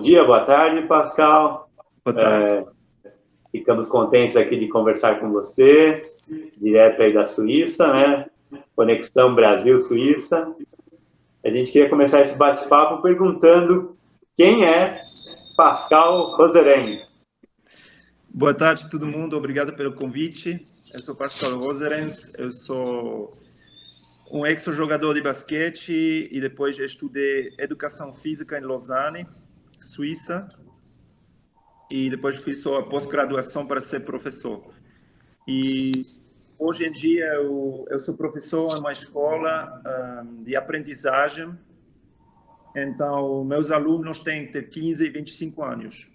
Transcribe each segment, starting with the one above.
dia, boa tarde, Pascal. Boa tarde. Ficamos contentes aqui de conversar com você, direto aí da Suíça, né? Conexão Brasil-Suíça. A gente queria começar esse bate-papo perguntando quem é Pascal Rosserens. Boa tarde a todo mundo, obrigado pelo convite. Eu sou Pascal Rosserens, eu sou um ex-jogador de basquete e depois estudei Educação Física em Lausanne, Suíça, e depois fiz só a pós-graduação para ser professor. E hoje em dia eu sou professor em uma escola de aprendizagem, então meus alunos têm entre 15 e 25 anos.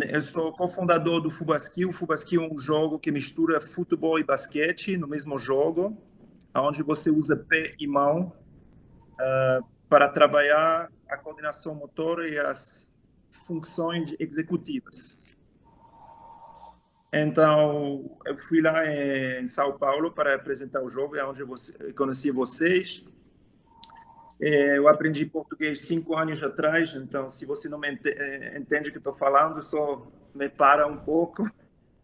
Eu sou cofundador do Fubaskill. O Fubaskill é um jogo que mistura futebol e basquete no mesmo jogo, onde você usa pé e mão para trabalhar a coordenação motora e as funções executivas. Então, eu fui lá em São Paulo para apresentar o jogo, é onde eu conheci vocês. Eu aprendi português 5 anos atrás, então se você não me entende o que estou falando, só me para um pouco.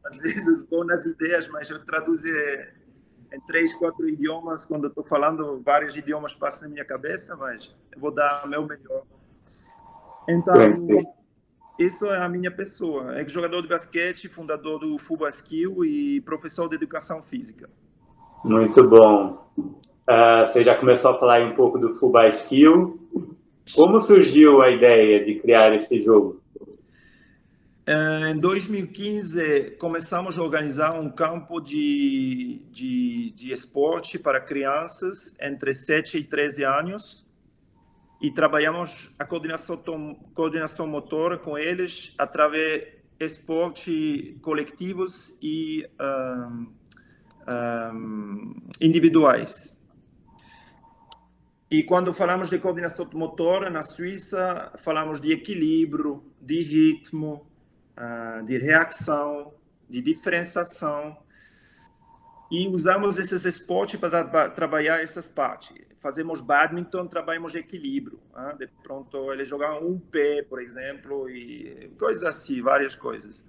Às vezes vou nas ideias, mas eu traduzo em 3, 4 idiomas. Quando estou falando, vários idiomas passam na minha cabeça, mas eu vou dar o meu melhor. Então, isso é a minha pessoa. É jogador de basquete, fundador do Fubaskill e professor de educação física. Muito bom. Você já começou a falar um pouco do Fubaskill. Como surgiu a ideia de criar esse jogo? Em 2015, começamos a organizar um campo de esporte para crianças entre 7 e 13 anos e trabalhamos a coordenação motora com eles através de esportes coletivos e individuais. E quando falamos de coordenação motora na Suíça, falamos de equilíbrio, de ritmo, de reação, de diferenciação. E usamos esses esportes para trabalhar essas partes. Fazemos badminton, trabalhamos equilíbrio. De pronto, ele joga um pé, por exemplo, e coisas assim, várias coisas.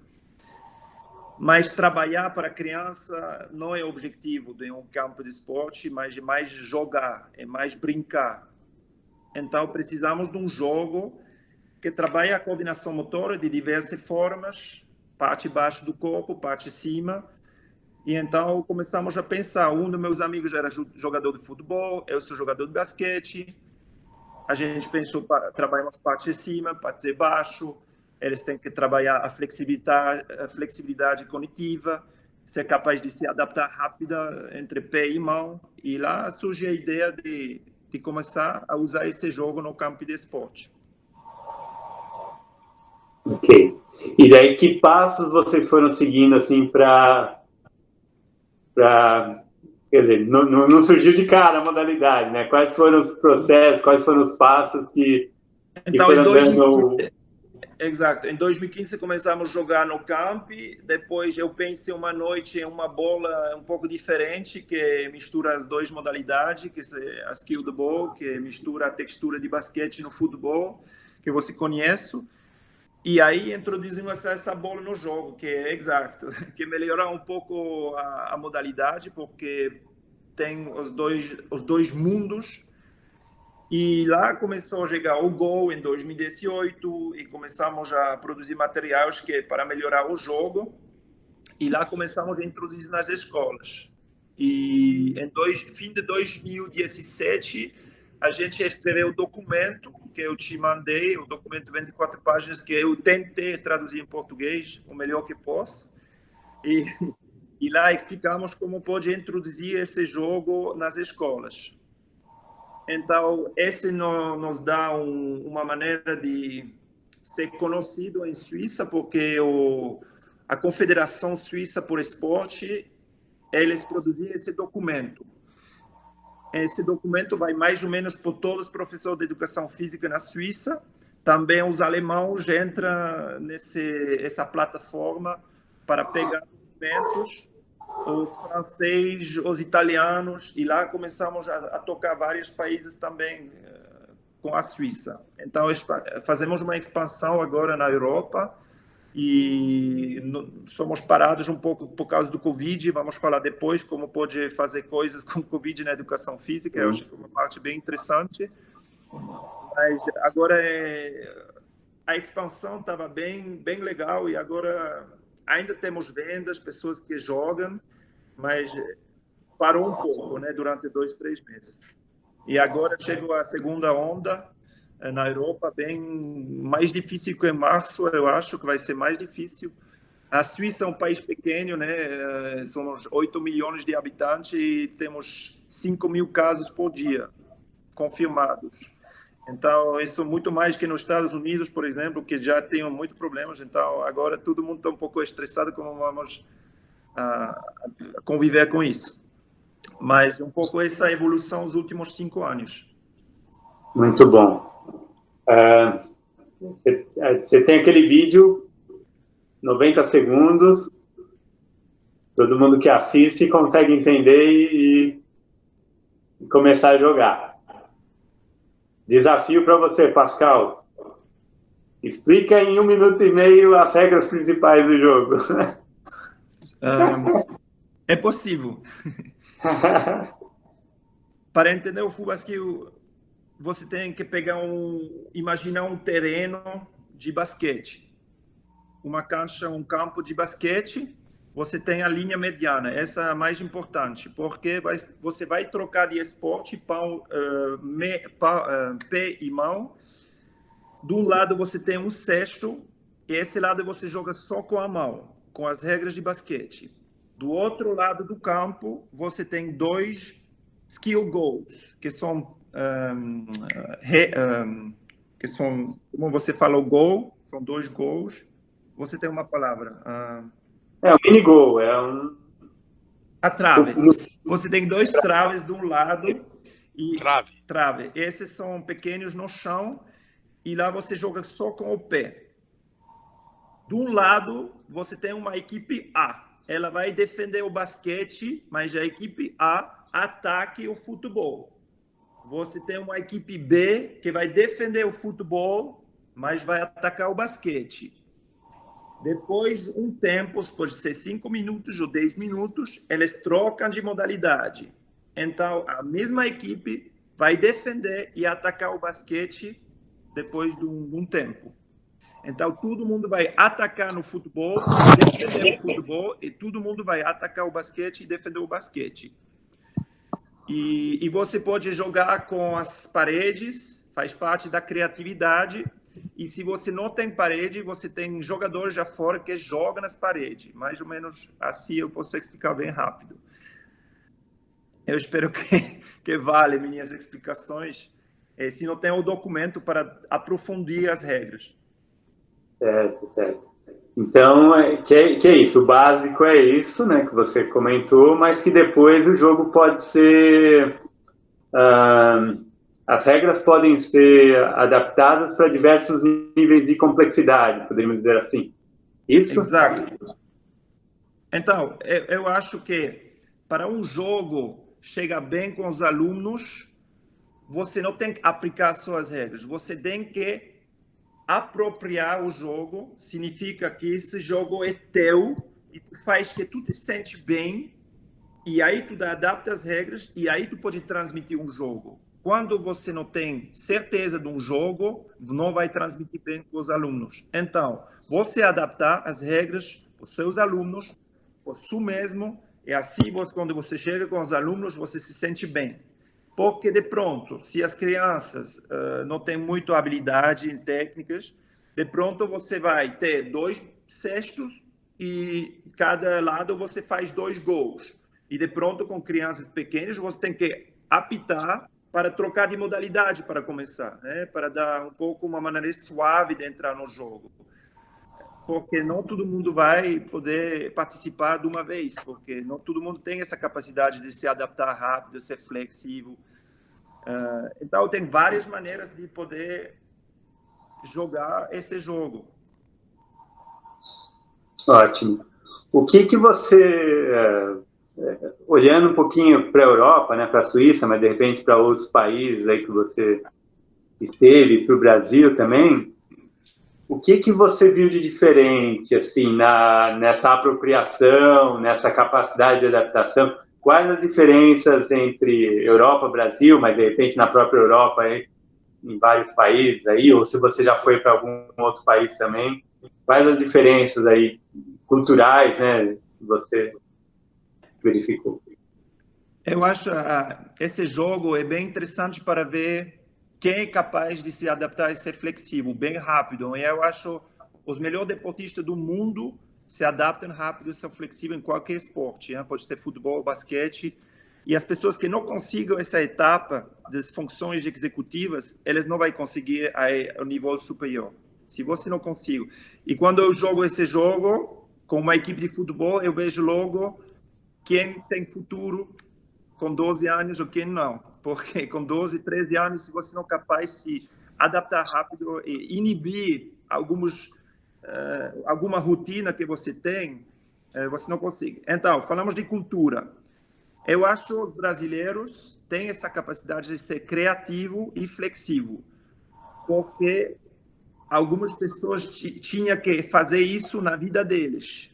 Mas trabalhar para a criança não é o objetivo de um campo de esporte, mas é mais jogar, é mais brincar. Então, precisamos de um jogo que trabalhe a coordenação motora de diversas formas, parte baixo do corpo, parte cima. E então começamos a pensar. Um dos meus amigos era jogador de futebol, eu sou jogador de basquete. A gente pensou, trabalhamos parte de cima, parte de baixo. Eles têm que trabalhar a flexibilidade cognitiva, ser capaz de se adaptar rápida entre pé e mão. E lá surge a ideia de começar a usar esse jogo no campo de esporte. Ok. E daí, que passos vocês foram seguindo assim para quer dizer, não surgiu de cara a modalidade, né? Quais foram os processos, quais foram os passos que foram dando... Exato. Em 2015 começamos a jogar no camp, depois eu pensei uma noite em uma bola um pouco diferente, que mistura as duas modalidades, que é a skill do ball, que mistura a textura de basquete no futebol, que você conhece. E aí introduzimos essa bola no jogo, que é exato, que melhorar um pouco a modalidade, porque tem os dois mundos. E lá começou a chegar o Go em 2018 e começamos a produzir materiais para melhorar o jogo. E lá começamos a introduzir nas escolas. E fim de 2017, a gente escreveu o documento que eu te mandei, o documento de 24 páginas que eu tentei traduzir em português o melhor que posso. E lá explicamos como pode introduzir esse jogo nas escolas. Então, esse nos dá uma maneira de ser conhecido em Suíça, porque a Confederação Suíça por Esporte, eles produzem esse documento. Esse documento vai mais ou menos por todos os professores de educação física na Suíça. Também os alemães entram nessa plataforma para pegar documentos, os franceses, os italianos, e lá começamos a tocar vários países também, com a Suíça. Então, fazemos uma expansão agora na Europa e somos parados um pouco por causa do Covid. Vamos falar depois como pode fazer coisas com o Covid na educação física. Eu acho que é uma parte bem interessante. Mas agora a expansão estava bem legal e agora ainda temos vendas, pessoas que jogam, mas parou um pouco, né, durante 2, 3 meses. E agora chegou a segunda onda na Europa, bem mais difícil que em março, eu acho que vai ser mais difícil. A Suíça é um país pequeno, né? Somos 8 milhões de habitantes e temos 5.000 casos por dia confirmados. Então, isso é muito mais que nos Estados Unidos, por exemplo, que já tem muitos problemas. Então, agora todo mundo está um pouco estressado como vamos conviver com isso. Mas um pouco essa evolução nos últimos 5 anos. Muito bom. Você tem aquele vídeo, 90 segundos, todo mundo que assiste consegue entender e começar a jogar. Desafio para você, Pascal. Explica em 1 minuto e meio as regras principais do jogo. É possível. Para entender o futebol, você tem que imaginar um terreno de basquete. Uma cancha, um campo de basquete, você tem a linha mediana. Essa é a mais importante, porque você vai trocar de esporte pé e mão. De um lado você tem um cesto, e esse lado você joga só com a mão, com as regras de basquete. Do outro lado do campo, você tem 2 skill goals, que são, como você fala, o gol, são 2 gols. Você tem uma palavra. É um mini gol, A trave. Você tem 2 traves de um lado e trave. Esses são pequenos no chão e lá você joga só com o pé. De um lado, você tem uma equipe A. Ela vai defender o basquete, mas a equipe A ataque o futebol. Você tem uma equipe B que vai defender o futebol, mas vai atacar o basquete. Depois, um tempo, pode ser 5 minutos ou 10 minutos, eles trocam de modalidade. Então, a mesma equipe vai defender e atacar o basquete depois de um tempo. Então, todo mundo vai atacar no futebol, defender o futebol, e todo mundo vai atacar o basquete e defender o basquete. E você pode jogar com as paredes, faz parte da criatividade. E se você não tem parede, você tem jogadores já fora que jogam nas paredes. Mais ou menos assim eu posso explicar bem rápido. Eu espero que vale minhas explicações. Se não tem o documento para aprofundir as regras. Certo. Então, que é isso. O básico é isso, né, que você comentou, mas que depois o jogo pode ser... as regras podem ser adaptadas para diversos níveis de complexidade, poderíamos dizer assim. Isso? Exato. Então, eu acho que para um jogo chegar bem com os alunos, você não tem que aplicar suas regras, você tem que apropriar o jogo. Significa que esse jogo é teu e tu faz que tu te sente bem, e aí tu adapta as regras e aí tu pode transmitir um jogo. Quando você não tem certeza de um jogo, não vai transmitir bem com os alunos. Então, você adaptar as regras para os seus alunos, para si mesmo, e assim, quando você chega com os alunos, você se sente bem. Porque, de pronto, se as crianças não têm muita habilidade em técnicas, de pronto você vai ter 2 cestos e cada lado você faz 2 gols. E, de pronto, com crianças pequenas, você tem que apitar para trocar de modalidade para começar, né? Para dar um pouco uma maneira suave de entrar no jogo. Porque não todo mundo vai poder participar de uma vez, porque não todo mundo tem essa capacidade de se adaptar rápido, de ser flexível. Então, tem várias maneiras de poder jogar esse jogo. Ótimo. O que você... olhando um pouquinho para a Europa, né, para a Suíça, mas de repente para outros países aí que você esteve para o Brasil também, o que você viu de diferente, assim, nessa apropriação, nessa capacidade de adaptação? Quais as diferenças entre Europa e Brasil, mas de repente na própria Europa, aí, em vários países aí, ou se você já foi para algum outro país também, quais as diferenças aí culturais, né, que você verificou? Eu acho esse jogo é bem interessante para ver quem é capaz de se adaptar e ser flexível, bem rápido. E eu acho os melhores deportistas do mundo se adaptam rápido e são flexíveis em qualquer esporte, né? Pode ser futebol, basquete. E as pessoas que não consigam essa etapa das funções executivas, elas não vão conseguir ao nível superior. Se você não consegue. E quando eu jogo esse jogo com uma equipe de futebol, eu vejo logo quem tem futuro com 12 anos ou quem não. Porque com 12, 13 anos, se você não é capaz de se adaptar rápido e inibir alguma rotina que você tem, você não consegue. Então, falamos de cultura. Eu acho que os brasileiros têm essa capacidade de ser criativo e flexível, porque algumas pessoas tinham que fazer isso na vida deles,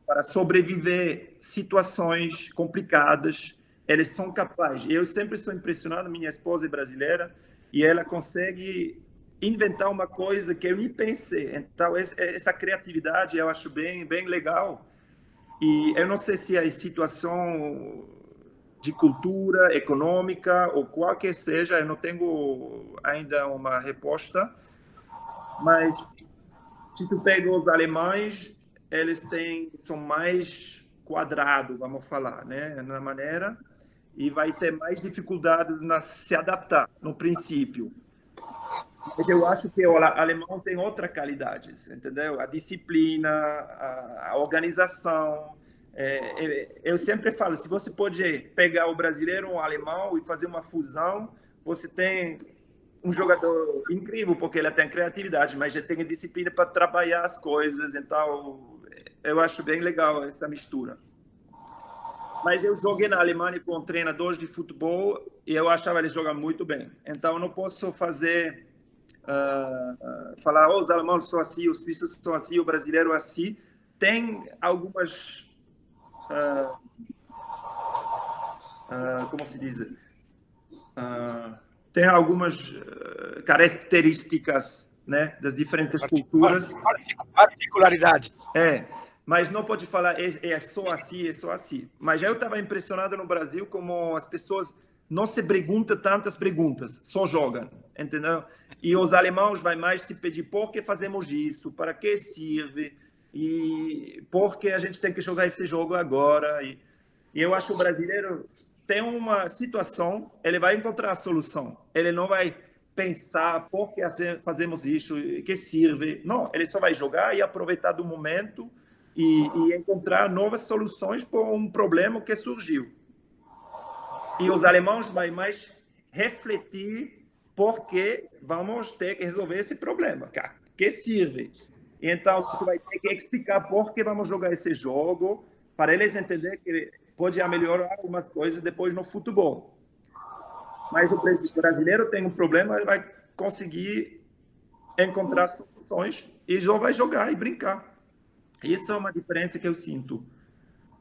para sobreviver situações complicadas. Eles são capazes. Eu sempre estou impressionado, minha esposa é brasileira, e ela consegue inventar uma coisa que eu nem pensei. Então, essa criatividade eu acho bem, bem legal. E eu não sei se a situação de cultura econômica ou qualquer seja, eu não tenho ainda uma resposta, mas se tu pega os alemães, eles são mais quadrados, vamos falar, né, na maneira, e vai ter mais dificuldade na se adaptar no princípio. Mas eu acho que o alemão tem outra qualidade, entendeu? A disciplina, a organização. Eu sempre falo, se você pode pegar o brasileiro, o alemão e fazer uma fusão, você tem um jogador incrível, porque ele tem criatividade, mas ele tem disciplina para trabalhar as coisas. Então, eu acho bem legal essa mistura. Mas eu joguei na Alemanha com treinadores de futebol e eu achava eles jogam muito bem. Então, eu não posso falar, os alemães são assim, os suíços são assim, o brasileiro é assim. Tem algumas, como se diz, tem algumas características, né, das diferentes culturas. Particularidades. Mas não pode falar é só assim, é só assim. Mas eu estava impressionado no Brasil como as pessoas não se perguntam tantas perguntas, só jogam, entendeu? E os alemães vai mais se pedir por que fazemos isso, para que serve, e por que a gente tem que jogar esse jogo agora. E eu acho que o brasileiro tem uma situação, ele vai encontrar a solução. Ele não vai pensar por que fazemos isso, que serve. Não, ele só vai jogar e aproveitar do momento e encontrar novas soluções para um problema que surgiu. E os alemães vão mais refletir porque vamos ter que resolver esse problema, que serve. Então, tu vai ter que explicar por que vamos jogar esse jogo, para eles entenderem que pode melhorar algumas coisas depois no futebol. Mas o brasileiro tem um problema, ele vai conseguir encontrar soluções e já vai jogar e brincar. Isso é uma diferença que eu sinto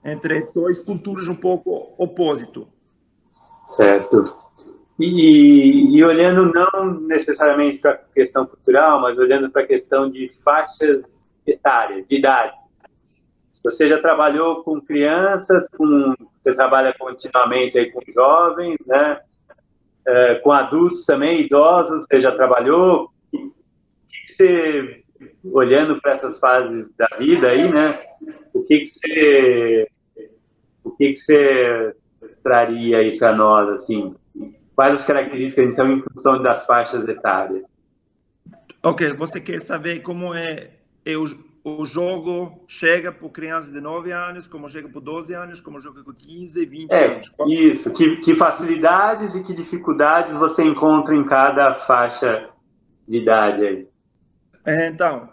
entre duas culturas um pouco opostas. Certo. E olhando não necessariamente para a questão cultural, mas olhando para a questão de faixas etárias, de idade. Você já trabalhou com crianças, você trabalha continuamente aí com jovens, né? Com adultos também, idosos, você já trabalhou? O que você, olhando para essas fases da vida aí, né? O que você traria aí para nós, assim? Quais as características, então, em função das faixas etárias? Ok, você quer saber como o jogo chega para crianças de 9 anos, como chega por 12 anos, como chega por 15, 20 anos? Isso. Que facilidades e que dificuldades você encontra em cada faixa de idade aí? Então,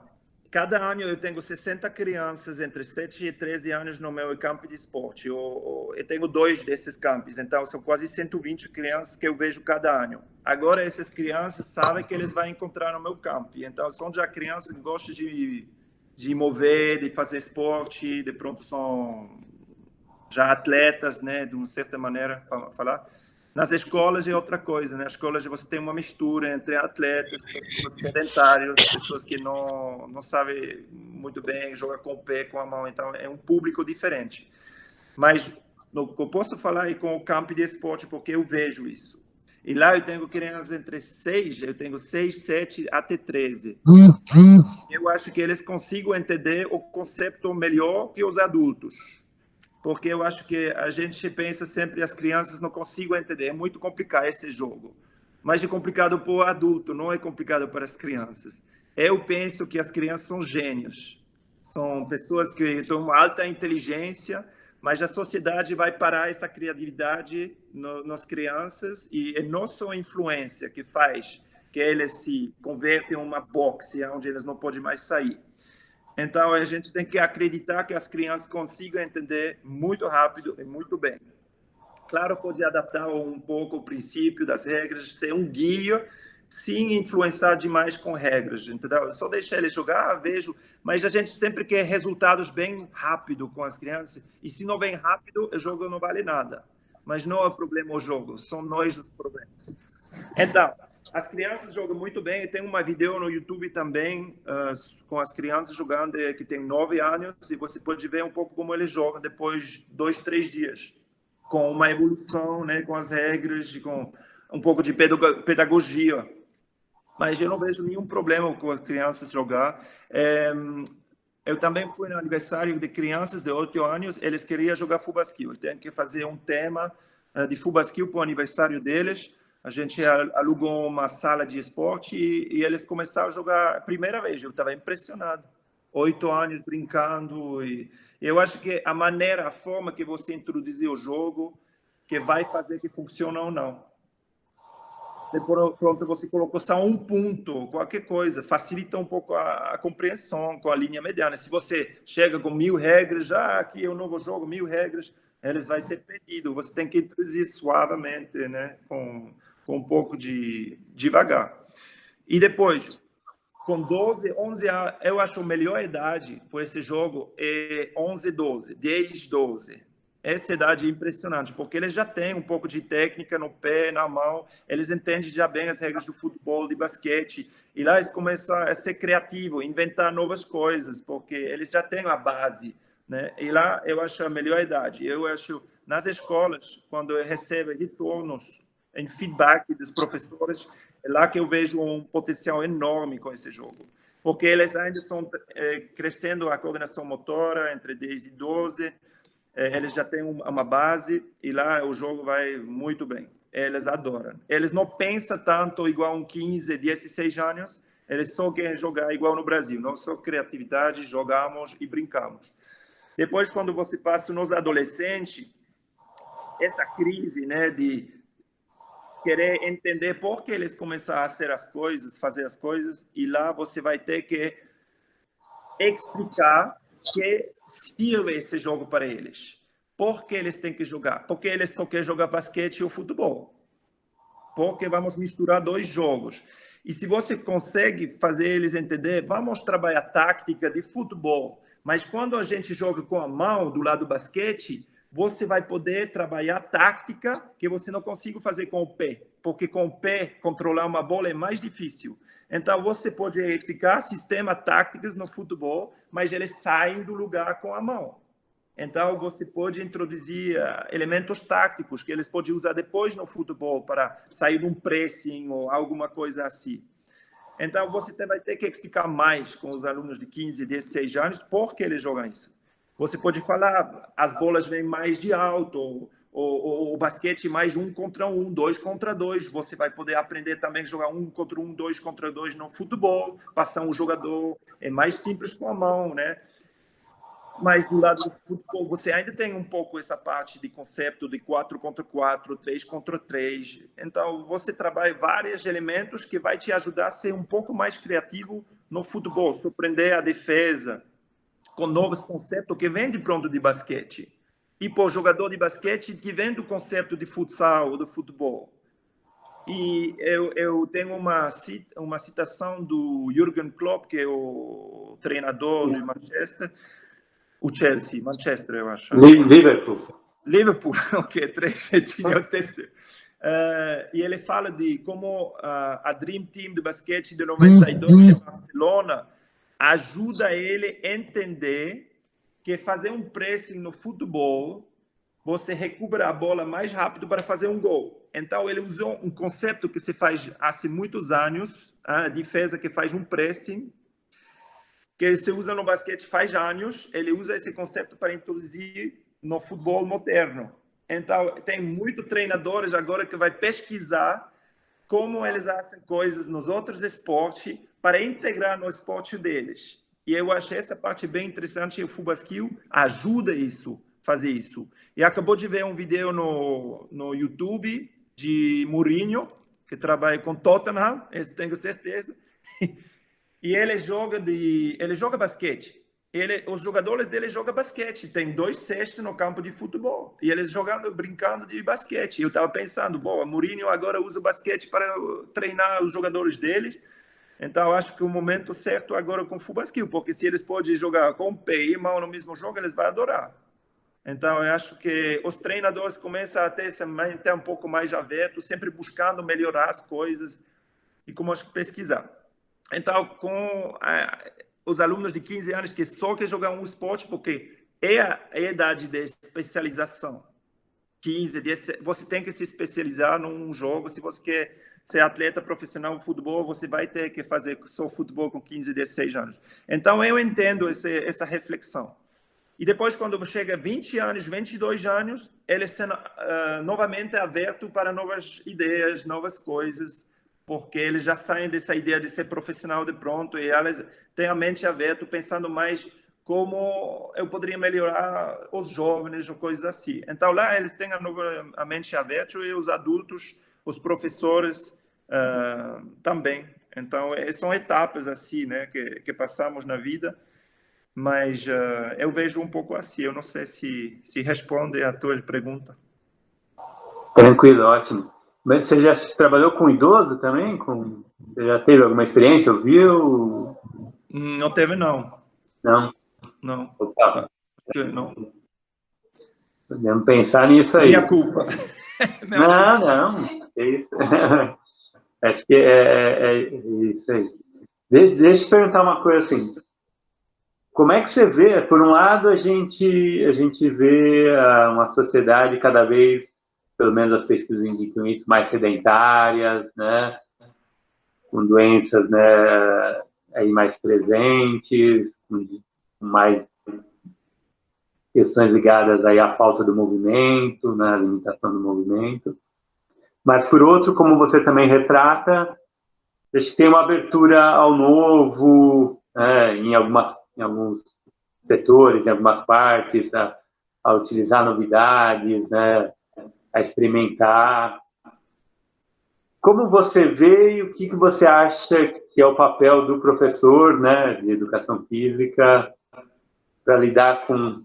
cada ano eu tenho 60 crianças entre 7 e 13 anos no meu campo de esporte. Eu tenho 2 desses campos, então são quase 120 crianças que eu vejo cada ano. agora essas crianças sabem que eles vão encontrar no meu campo. Então, são já crianças que gostam de mover, de fazer esporte, de pronto são já atletas, né, de uma certa maneira, falar. Nas escolas é outra coisa, né? Nas escolas você tem uma mistura entre atletas, pessoas sedentárias, pessoas que não sabem muito bem jogar com o pé, com a mão, então é um público diferente. Mas eu posso falar aí com o campo de esporte porque eu vejo isso. E lá eu tenho crianças entre 6, eu tenho 6, 7 até 13. Eu acho que eles conseguem entender o conceito melhor que os adultos. Porque eu acho que a gente pensa sempre as crianças não conseguem entender, é muito complicado esse jogo. Mas é complicado para o adulto, não é complicado para as crianças. Eu penso que as crianças são gênios. São pessoas que têm uma alta inteligência, mas a sociedade vai parar essa criatividade nas crianças e é nossa influência que faz que eles se convertem em uma boxe onde eles não podem mais sair. Então, a gente tem que acreditar que as crianças consigam entender muito rápido e muito bem. Claro, pode adaptar um pouco o princípio das regras, ser um guia, sem influenciar demais com regras, entendeu? Só deixar eles jogar, vejo, mas a gente sempre quer resultados bem rápido com as crianças, e se não vem rápido, o jogo não vale nada. Mas não é problema o jogo, são nós os problemas. Então, as crianças jogam muito bem. Tem uma vídeo no YouTube também com as crianças jogando que tem 9 anos e você pode ver um pouco como eles jogam depois de 2, 3 dias. Com uma evolução, né, com as regras, com um pouco de pedagogia. Mas eu não vejo nenhum problema com as crianças jogar. Eu também fui no aniversário de crianças de 8 anos, eles queriam jogar fubasquil. Eu tenho que fazer um tema de fubasquil para o aniversário deles. A gente alugou uma sala de esporte e eles começaram a jogar a primeira vez. Eu estava impressionado. 8 anos brincando. E eu acho que a maneira, a forma que você introduzir o jogo, que vai fazer que funcione ou não. Depois, pronto, você colocou só um ponto, qualquer coisa, facilita um pouco a compreensão com a linha mediana. Se você chega com 1000 regras, já aqui é um novo jogo, 1000 regras, eles vai ser perdido. Você tem que introduzir suavemente, né, com um pouco de devagar. E depois, com 12, 11 anos, eu acho a melhor idade por esse jogo é 11, 12, 10, 12. Essa idade é impressionante, porque eles já têm um pouco de técnica no pé, na mão, eles entendem já bem as regras do futebol, de basquete, e lá eles começam a ser criativos, inventar novas coisas, porque eles já têm a base, né? E lá eu acho a melhor idade. Eu acho, nas escolas, quando recebem retornos em feedback dos professores, é lá que eu vejo um potencial enorme com esse jogo. Porque eles ainda estão crescendo a coordenação motora entre 10 e 12, eles já têm uma base e lá o jogo vai muito bem. Eles adoram. Eles não pensam tanto igual um 15, 16 anos, eles só querem jogar igual no Brasil. Não só criatividade, jogamos e brincamos. Depois, quando você passa nos adolescentes, essa crise, né, de querer entender por que eles começaram a fazer as coisas, e lá você vai ter que explicar que sirva esse jogo para eles. Por que eles têm que jogar? Porque eles só querem jogar basquete ou futebol. Porque vamos misturar 2 jogos. E se você consegue fazer eles entender, vamos trabalhar tática de futebol, mas quando a gente joga com a mão do lado do basquete, você vai poder trabalhar tática que você não consiga fazer com o pé, porque com o pé controlar uma bola é mais difícil. Então você pode explicar sistemas táticos no futebol, mas eles saem do lugar com a mão. Então você pode introduzir elementos táticos que eles podem usar depois no futebol para sair de um pressing ou alguma coisa assim. Então você vai ter que explicar mais com os alunos de 15, 16 anos por que eles jogam isso. Você pode falar, as bolas vêm mais de alto, ou o basquete mais 1 contra 1, 2 contra 2. Você vai poder aprender também a jogar 1 contra 1, 2 contra 2 no futebol, passar um jogador, é mais simples com a mão, né? Mas do lado do futebol, você ainda tem um pouco essa parte de conceito de 4 contra 4, 3 contra 3. Então, você trabalha vários elementos que vai te ajudar a ser um pouco mais criativo no futebol, surpreender a defesa, com novos conceitos que vêm de pronto de basquete. E para o jogador de basquete que vem do conceito de futsal ou do futebol. E eu tenho uma citação do Jürgen Klopp, que é o treinador do Manchester, o Chelsea, Manchester, eu acho. Liverpool. Liverpool, ok, 3 tinha o terceiro. E ele fala de como a Dream Team de basquete de 92 em Barcelona ajuda ele a entender que fazer um pressing no futebol, você recupera a bola mais rápido para fazer um gol. Então, ele usou um conceito que se faz há muitos anos, a defesa que faz um pressing, que se usa no basquete faz anos, ele usa esse conceito para introduzir no futebol moderno. Então, tem muitos treinadores agora que vai pesquisar como eles fazem coisas nos outros esportes para integrar no esporte deles. E eu achei essa parte bem interessante, e o Fubaskill ajuda isso, fazer isso. E acabou de ver um vídeo no YouTube de Mourinho, que trabalha com Tottenham, esse tenho certeza. E ele joga basquete. Os jogadores dele jogam basquete. Tem 2 cestos no campo de futebol. E eles brincando de basquete. Eu estava pensando, bom, Mourinho agora usa basquete para treinar os jogadores deles. Então, acho que o momento certo agora com o Fubaskill, porque se eles podem jogar com o pé e mão no mesmo jogo, eles vão adorar. Então, eu acho que os treinadores começam a ter um pouco mais aberto, sempre buscando melhorar as coisas e como pesquisar. Então, com os alunos de 15 anos que só querem jogar um esporte, porque é a idade de especialização. 15, 10, você tem que se especializar num jogo. Se você quer ser atleta profissional de futebol, você vai ter que fazer só futebol com 15, 16 anos. Então, eu entendo essa reflexão. E depois, quando chega a 20 anos, 22 anos, eles são novamente abertos para novas ideias, novas coisas, porque eles já saem dessa ideia de ser profissional de pronto e eles têm a mente aberta, pensando mais como eu poderia melhorar os jovens ou coisas assim. Então, lá eles têm a mente aberta e os adultos, os professores também. Então, são etapas assim, né, que passamos na vida, mas eu vejo um pouco assim. Eu não sei se responde a tua pergunta. Tranquilo, ótimo. Mas você já trabalhou com idoso também? Você já teve alguma experiência? Ouviu? Não teve, não. Não? Não. Opa. Não. Podemos pensar nisso aí. Minha culpa. Não. É isso. Acho que é isso aí. Deixa eu perguntar uma coisa assim. Como é que você vê? Por um lado, a gente vê uma sociedade cada vez, pelo menos as pesquisas indicam isso, mais sedentárias, né? Com doenças, né, aí mais presentes, com mais questões ligadas aí à falta do movimento, né, à limitação do movimento. Mas, por outro, como você também retrata, a gente tem uma abertura ao novo, né, em alguns setores, em algumas partes, a utilizar novidades, né, a experimentar. Como você vê e o que você acha que é o papel do professor, né, de educação física para lidar com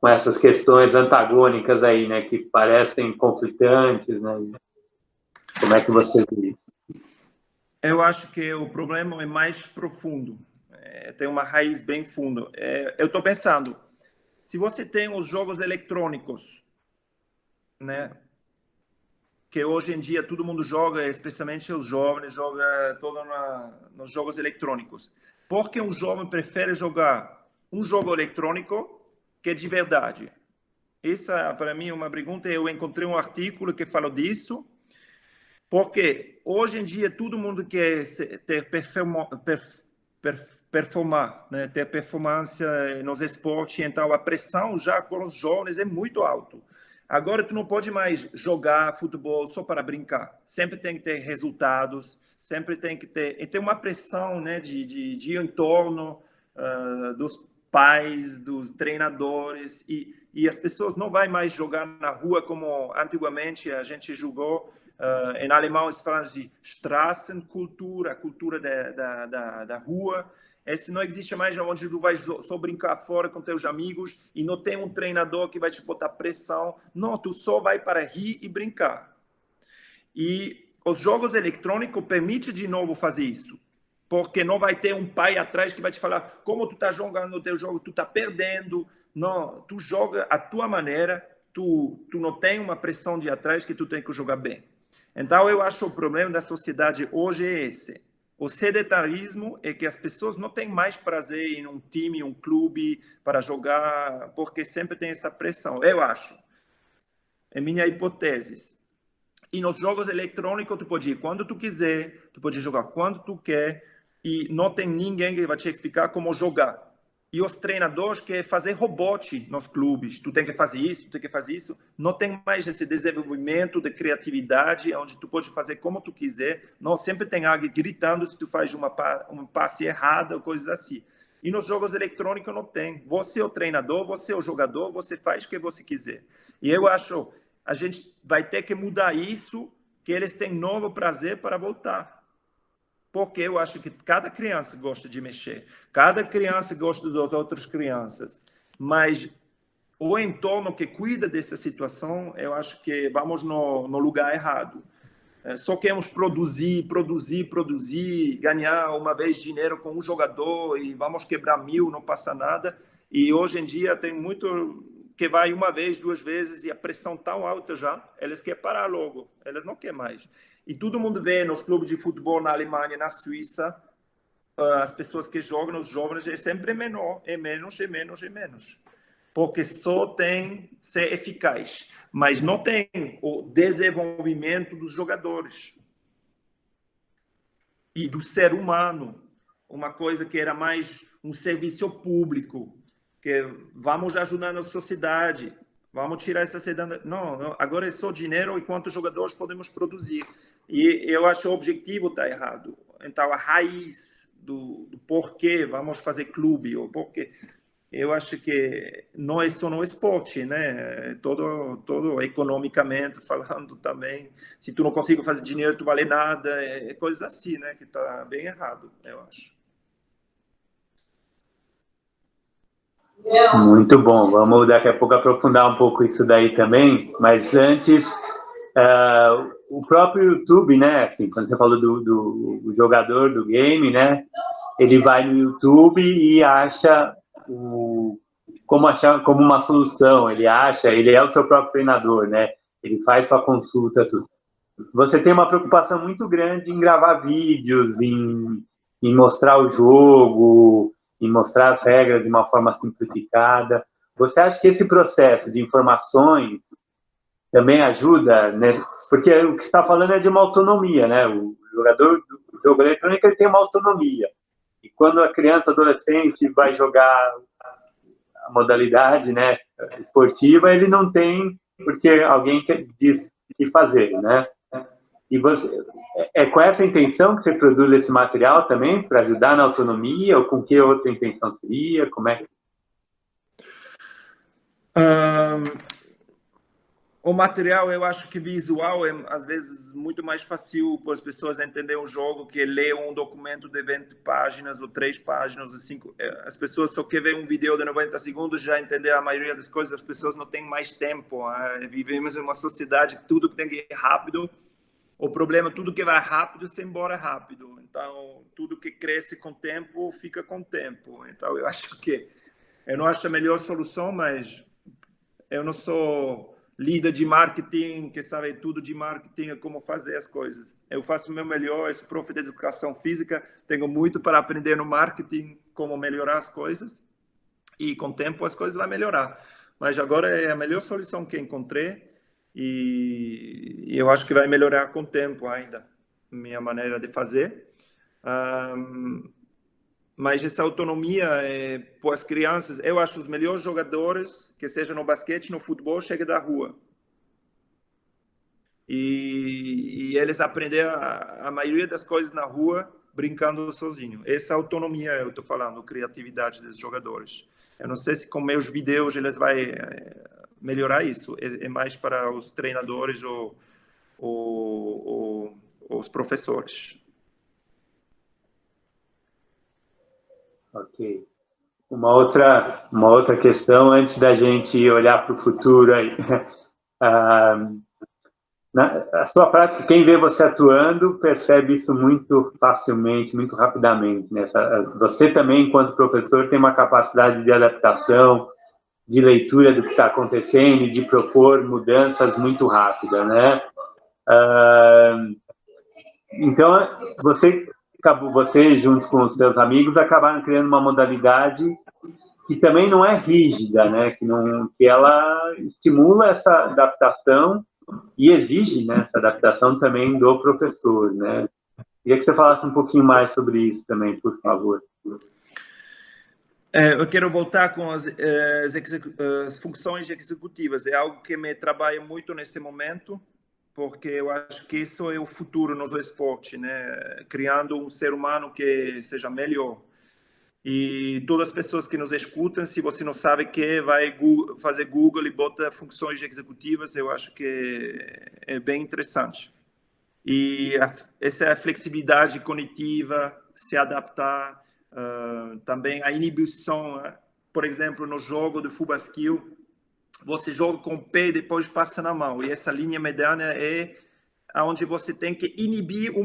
essas questões antagônicas aí, né, que parecem conflitantes, né? Como é que você vê isso? Eu acho que o problema é mais profundo. Tem uma raiz bem funda. Eu estou pensando, se você tem os jogos eletrônicos, né, que hoje em dia todo mundo joga, especialmente os jovens, joga todo nos jogos eletrônicos. Por que um jovem prefere jogar um jogo eletrônico que de verdade? Essa, para mim, é uma pergunta. Eu encontrei um artigo que falou disso, porque hoje em dia todo mundo quer ter performar, né? Ter performance nos esportes, então a pressão já com os jovens é muito alta. Agora tu não pode mais jogar futebol só para brincar. Sempre tem que ter resultados, sempre tem que ter... E tem uma pressão, né, de entorno dos pais, dos treinadores, e as pessoas não vão mais jogar na rua como antigamente a gente jogou. Em alemão eles falam de Straßenkultur, a cultura da rua. Esse não existe mais onde tu vai só brincar fora com teus amigos e não tem um treinador que vai te botar pressão. Não, tu só vai para rir e brincar. E os jogos eletrônicos permitem de novo fazer isso. Porque não vai ter um pai atrás que vai te falar como tu está jogando o teu jogo, tu está perdendo. Não, tu joga a tua maneira, tu não tem uma pressão de atrás que tu tem que jogar bem. Então, eu acho que o problema da sociedade hoje é esse. O sedentarismo é que as pessoas não têm mais prazer em um time, um clube para jogar, porque sempre tem essa pressão. Eu acho. É minha hipótese. E nos jogos eletrônicos, tu pode ir quando tu quiser, tu pode jogar quando tu quer, e não tem ninguém que vai te explicar como jogar. E os treinadores querem fazer robote nos clubes. Tu tem que fazer isso, tu tem que fazer isso. Não tem mais esse desenvolvimento de criatividade, onde tu pode fazer como tu quiser. Não sempre tem alguém gritando se tu faz um passe errado ou coisas assim. E nos jogos eletrônicos não tem. Você é o treinador, você é o jogador, você faz o que você quiser. E eu acho a gente vai ter que mudar isso, que eles têm novo prazer para voltar. Porque eu acho que cada criança gosta de mexer, cada criança gosta das outras crianças, mas o entorno que cuida dessa situação, eu acho que vamos no lugar errado. Só queremos produzir, ganhar uma vez dinheiro com um jogador e vamos quebrar 1000, não passa nada. E hoje em dia tem muito que vai uma vez, 2 vezes e a pressão tão alta já, eles querem parar logo, eles não querem mais. E todo mundo vê nos clubes de futebol na Alemanha, na Suíça, as pessoas que jogam, os jovens, é sempre menor, é menos, é menos, é menos. Porque só tem ser eficaz, mas não tem o desenvolvimento dos jogadores e do ser humano, uma coisa que era mais um serviço público, que vamos ajudar a sociedade, vamos tirar essa sedã. Não, agora é só dinheiro e quantos jogadores podemos produzir. E eu acho que o objetivo está errado. Então, a raiz do porquê vamos fazer clube, ou porquê, eu acho que não é só no esporte, né? Todo economicamente falando também. Se tu não consegue fazer dinheiro, tu vale nada. É coisas assim, né? Que está bem errado, eu acho. Muito bom. Vamos daqui a pouco aprofundar um pouco isso daí também. Mas antes, o próprio YouTube, né? Assim, quando você falou do jogador do game, né? Ele vai no YouTube e acha como uma solução. Ele é o seu próprio treinador, né? Ele faz sua consulta, tudo. Você tem uma preocupação muito grande em gravar vídeos, em mostrar o jogo, em mostrar as regras de uma forma simplificada. Você acha que esse processo de informações também ajuda, né? Porque o que você está falando é de uma autonomia, né? O jogador do jogo eletrônico ele tem uma autonomia. E quando a criança, adolescente vai jogar a modalidade, né, esportiva, ele não tem porque alguém diz o que fazer, né? E você, é com essa intenção que você produz esse material também, para ajudar na autonomia, ou com que outra intenção seria? Como é? O material, eu acho que visual é, às vezes, muito mais fácil para as pessoas entenderem o jogo que ler um documento de 20 páginas, ou 3 páginas, ou 5. As pessoas só querem ver um vídeo de 90 segundos já entender a maioria das coisas. As pessoas não têm mais tempo. Vivemos em uma sociedade que tudo que tem que ir rápido. O problema, tudo que vai rápido, se embora rápido. Então, tudo que cresce com tempo, fica com tempo. Então, eu acho que... Eu não acho a melhor solução, mas eu não sou líder de marketing, que sabe tudo de marketing, como fazer as coisas. Eu faço o meu melhor, eu sou prof de educação física, tenho muito para aprender no marketing, como melhorar as coisas. E com o tempo as coisas vão melhorar. Mas agora é a melhor solução que encontrei. E eu acho que vai melhorar com o tempo ainda, minha maneira de fazer. Mas essa autonomia para as crianças, eu acho os melhores jogadores, que seja no basquete, no futebol, chegam da rua. E eles aprendem a maioria das coisas na rua, brincando sozinho. Essa autonomia, eu estou falando, criatividade dos jogadores. Eu não sei se com meus vídeos eles vão melhorar isso. É mais para os treinadores ou os professores. Ok. Uma outra questão, antes da gente olhar para o futuro aí. A sua prática, quem vê você atuando, percebe isso muito facilmente, muito rapidamente, né? Você também, enquanto professor, tem uma capacidade de adaptação, de leitura do que está acontecendo e de propor mudanças muito rápidas, né? Então, você, junto com os seus amigos, acabaram criando uma modalidade que também não é rígida, né? Que ela estimula essa adaptação e exige, né, essa adaptação também do professor, né? Queria que você falasse um pouquinho mais sobre isso também, por favor. Eu quero voltar com as funções executivas. É algo que me trabalha muito nesse momento, porque eu acho que isso é o futuro no esporte, né? Criando um ser humano que seja melhor. E todas as pessoas que nos escutam, se você não sabe o que, vai fazer Google e bota funções executivas, eu acho que é bem interessante. E essa é a flexibilidade cognitiva, se adaptar, também a inibição, por exemplo, no jogo de futebol skill, você joga com o pé e depois passa na mão. E essa linha mediana é onde você tem que inibir o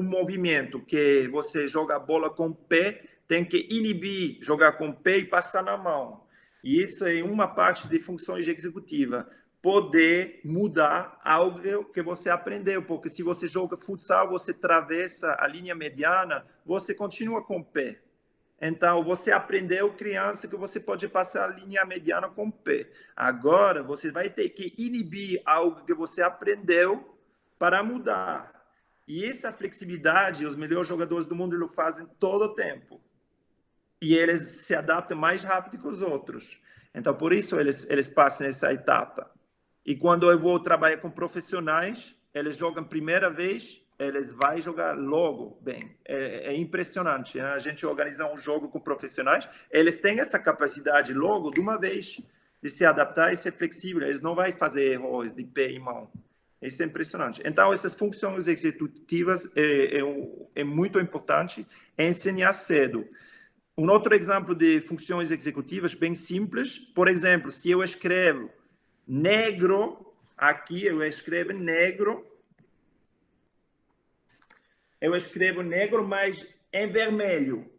movimento, que você joga a bola com o pé, tem que inibir, jogar com o pé e passar na mão. E isso é uma parte de funções executivas. Poder mudar algo que você aprendeu, porque se você joga futsal, você atravessa a linha mediana, você continua com o pé. Então, você aprendeu, criança, que você pode passar a linha mediana com o pé. Agora, você vai ter que inibir algo que você aprendeu para mudar. E essa flexibilidade, os melhores jogadores do mundo o fazem todo o tempo. E eles se adaptam mais rápido que os outros. Então, por isso, eles passam essa etapa. E quando eu vou trabalhar com profissionais, eles jogam primeira vez, eles vão jogar logo bem. É impressionante. Né? A gente organiza um jogo com profissionais, eles têm essa capacidade logo, de uma vez, de se adaptar e ser flexível. Eles não vão fazer erros de pé e mão. Isso é impressionante. Então, essas funções executivas é muito importante ensinar cedo. Um outro exemplo de funções executivas bem simples, por exemplo, se eu escrevo negro, aqui eu escrevo negro, mas em vermelho.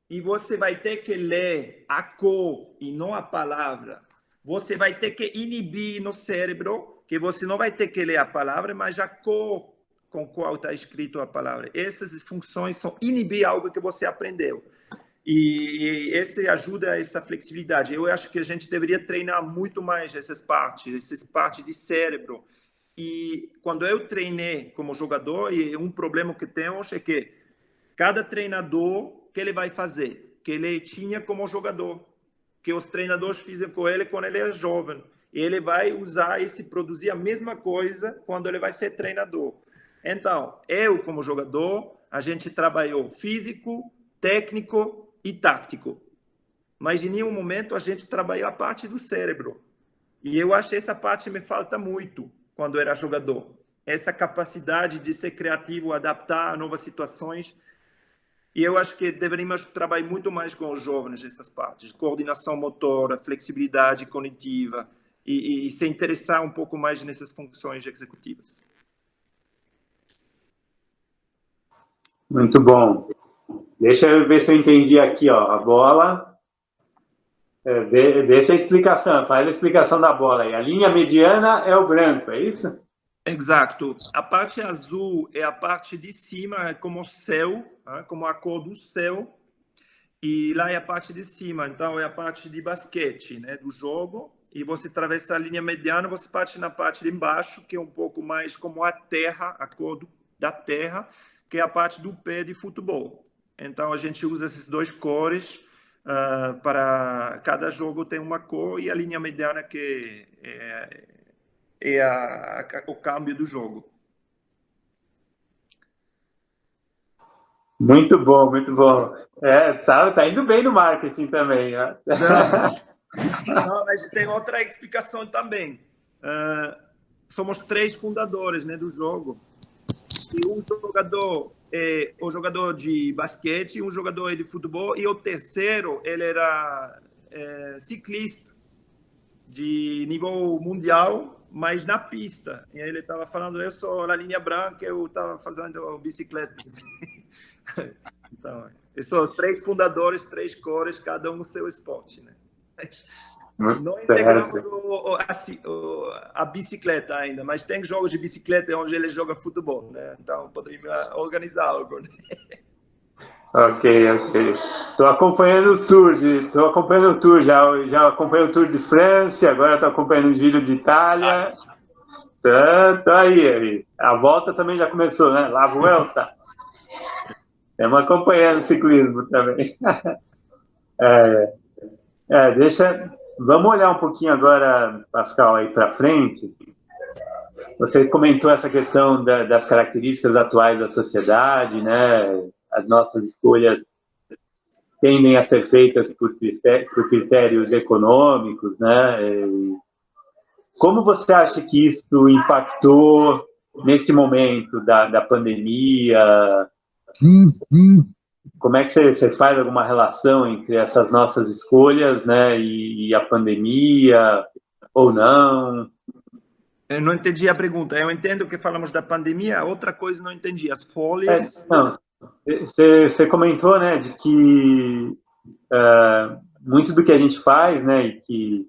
E você vai ter que ler a cor e não a palavra. Você vai ter que inibir no cérebro, que você não vai ter que ler a palavra, mas a cor com qual está escrito a palavra. Essas funções são inibir algo que você aprendeu. E esse ajuda essa flexibilidade. Eu acho que a gente deveria treinar muito mais essas partes de cérebro. E quando eu treinei como jogador, e um problema que temos é que cada treinador, o que ele vai fazer? Que ele tinha como jogador, que os treinadores fizeram com ele quando ele era jovem. E ele vai usar e produzir a mesma coisa quando ele vai ser treinador. Então, eu como jogador, a gente trabalhou físico, técnico e tático. Mas em nenhum momento a gente trabalhou a parte do cérebro. E eu acho que essa parte me falta muito quando eu era jogador. Essa capacidade de ser criativo, adaptar a novas situações. E eu acho que deveríamos trabalhar muito mais com os jovens essas partes. Coordenação motora, flexibilidade cognitiva e se interessar um pouco mais nessas funções executivas. Muito bom. Deixa eu ver se eu entendi aqui, ó, a bola. Vê se a explicação, faz a explicação da bola aí. A linha mediana é o branco, é isso? Exato. A parte azul é a parte de cima, é como o céu, como a cor do céu. E lá é a parte de cima, então é a parte de basquete, né, do jogo. E você atravessa a linha mediana, você parte na parte de embaixo, que é um pouco mais como a terra, a cor da terra, que é a parte do pé de futebol. Então a gente usa essas duas cores para cada jogo tem uma cor e a linha mediana que o câmbio do jogo. Muito bom, muito bom. Tá indo bem no marketing também. Né? Não, mas tem outra explicação também. Somos 3 fundadores, né, do jogo. E um jogador é o jogador de basquete, um jogador de futebol, e o terceiro, ele era ciclista de nível mundial, mas na pista. E aí ele estava falando, eu sou na linha branca, eu estava fazendo bicicleta. Então, eu sou 3 fundadores, 3 cores, cada um no seu esporte, né? Não integramos a bicicleta ainda, mas tem jogos de bicicleta onde eles jogam futebol, né? Então, poderíamos organizar algo, né? Ok. Estou acompanhando o Tour, já acompanhei o Tour de França, agora estou acompanhando o Giro de Itália. Tá aí. A volta também já começou, né? La Vuelta. Estamos acompanhando o ciclismo também. Vamos olhar um pouquinho agora, Pascal, aí para frente. Você comentou essa questão das características atuais da sociedade, né? As nossas escolhas tendem a ser feitas por critérios econômicos, né? Como você acha que isso impactou neste momento da pandemia? Como é que você faz alguma relação entre essas nossas escolhas, né, e a pandemia, ou não? Eu não entendi a pergunta. Eu entendo que falamos da pandemia, outra coisa não entendi. As folhas... Não, você comentou, né, de que muito do que a gente faz, né, e que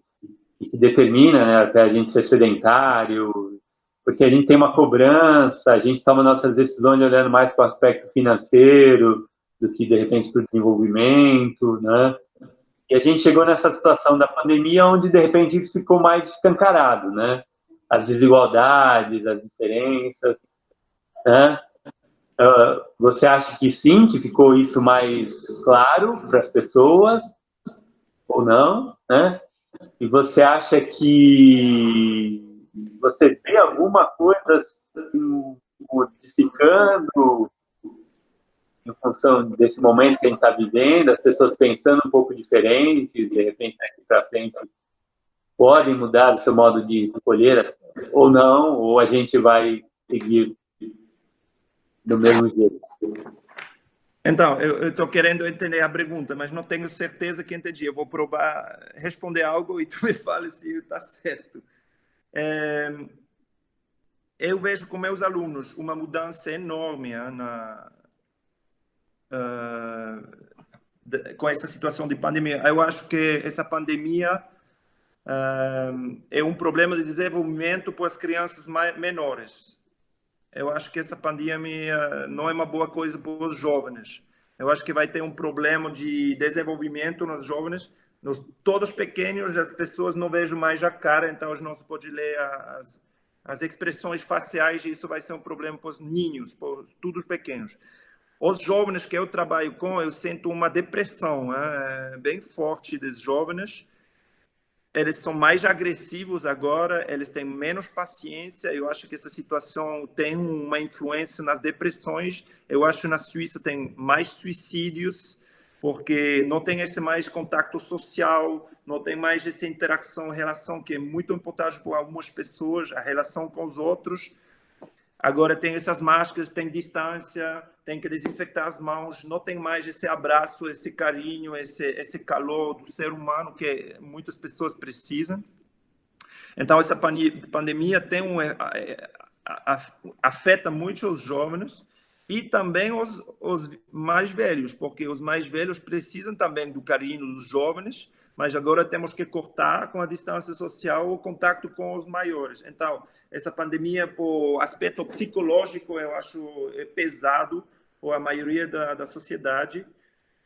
determina, né, até a gente ser sedentário, porque a gente tem uma cobrança, a gente toma nossas decisões olhando mais para o aspecto financeiro do que, de repente, para o desenvolvimento, né? E a gente chegou nessa situação da pandemia onde, de repente, isso ficou mais escancarado, né? As desigualdades, as diferenças, né? Você acha que sim, que ficou isso mais claro para as pessoas, ou não, né? E você acha que você vê alguma coisa assim, modificando em função desse momento que a gente está vivendo, as pessoas pensando um pouco diferente, de repente daqui para frente podem mudar o seu modo de escolher ou não, ou a gente vai seguir do mesmo jeito? Então, eu estou querendo entender a pergunta, mas não tenho certeza que entendi. Eu vou provar responder algo e tu me fale se está certo. Eu vejo com meus alunos uma mudança enorme com essa situação de pandemia. Eu acho que essa pandemia é um problema de desenvolvimento para as crianças menores. Eu acho que essa pandemia não é uma boa coisa para os jovens. Eu acho que vai ter um problema de desenvolvimento nos jovens. Todos pequenos, as pessoas não vejam mais a cara, então não se pode ler as expressões faciais, e isso vai ser um problema para os ninhos, para todos pequenos. Os jovens que eu trabalho com, eu sinto uma depressão bem forte dos jovens. Eles são mais agressivos agora, eles têm menos paciência. Eu acho que essa situação tem uma influência nas depressões. Eu acho que na Suíça tem mais suicídios, porque não tem esse mais contato social, não tem mais essa interação, relação que é muito importante para algumas pessoas, a relação com os outros. Agora tem essas máscaras, tem distância, tem que desinfectar as mãos, não tem mais esse abraço, esse carinho, esse calor do ser humano que muitas pessoas precisam. Então, essa pandemia afeta muito os jovens e também os mais velhos, porque os mais velhos precisam também do carinho dos jovens, mas agora temos que cortar com a distância social o contato com os maiores. Então, essa pandemia, por aspecto psicológico, eu acho pesado para a maioria da sociedade.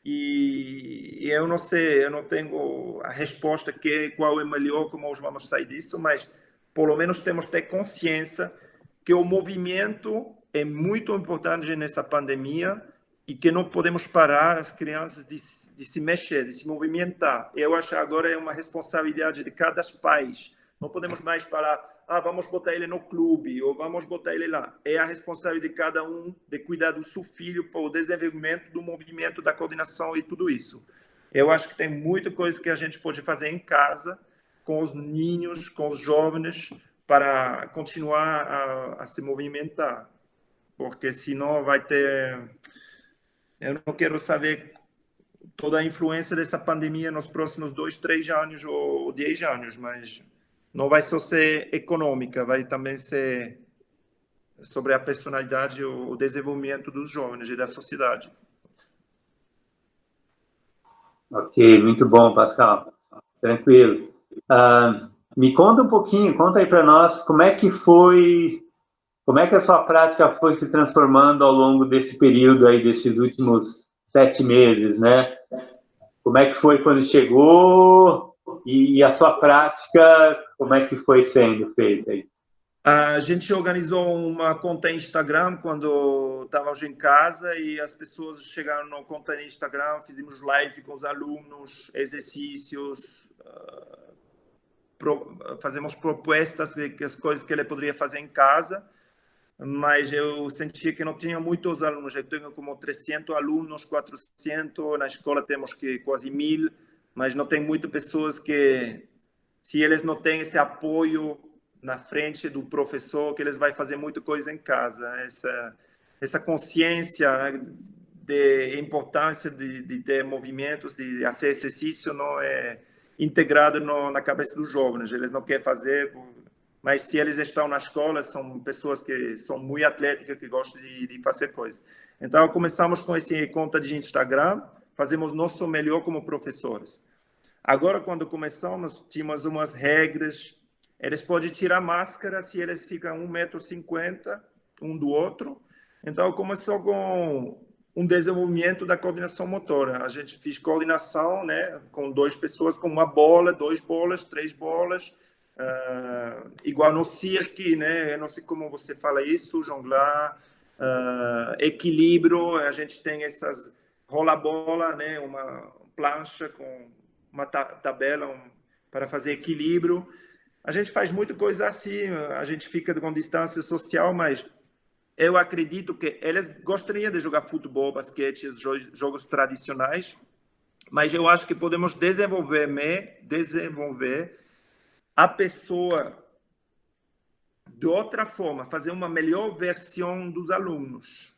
E eu não sei, eu não tenho a resposta qual é melhor, como vamos sair disso, mas pelo menos temos que ter consciência que o movimento é muito importante nessa pandemia e que não podemos parar as crianças de se mexer, de se movimentar. Eu acho que agora é uma responsabilidade de cada país. Não podemos mais parar, vamos botar ele no clube, ou vamos botar ele lá. É a responsabilidade de cada um de cuidar do seu filho para o desenvolvimento do movimento, da coordenação e tudo isso. Eu acho que tem muita coisa que a gente pode fazer em casa, com os ninhos, com os jovens, para continuar a se movimentar. Porque senão vai ter... Eu não quero saber toda a influência dessa pandemia nos próximos 2, 3 anos ou 10 anos, mas não vai só ser econômica, vai também ser sobre a personalidade e o desenvolvimento dos jovens e da sociedade. Ok, muito bom, Pascal. Tranquilo. Me conta um pouquinho, conta aí para nós como é que a sua prática foi se transformando ao longo desse período aí, desses últimos 7 meses, né? Como é que foi quando chegou e a sua prática, como é que foi sendo feita aí? A gente organizou uma conta em Instagram quando estávamos em casa e as pessoas chegaram na conta em Instagram, fizemos live com os alunos, exercícios, fazemos propostas de as coisas que ele poderia fazer em casa, mas eu sentia que não tinha muitos alunos, eu tenho como 300 alunos, 400, na escola temos que quase 1000, mas não tem muitas pessoas que, se eles não têm esse apoio na frente do professor, que eles vão fazer muita coisa em casa. Essa consciência de importância de ter movimentos, de fazer exercício, não é integrado na cabeça dos jovens. Eles não querem fazer, mas se eles estão na escola, são pessoas que são muito atléticas, que gostam de fazer coisas. Então, começamos com essa conta de Instagram, fazemos nosso melhor como professores. Agora, quando começamos, tínhamos umas regras. Eles podem tirar máscara se eles ficam 1,50 m um do outro. Então, começou com um desenvolvimento da coordenação motora. A gente fez coordenação, né, com 2 pessoas, com uma bola, 2 bolas, 3 bolas, igual no cirque, né? Eu não sei como você fala isso, jonglar, equilíbrio. A gente tem essas rola-bola, né, uma plancha com uma tabela para fazer equilíbrio. A gente faz muita coisa assim, a gente fica com distância social, mas eu acredito que eles gostariam de jogar futebol, basquete, jogos tradicionais, mas eu acho que podemos desenvolver a pessoa de outra forma, fazer uma melhor versão dos alunos.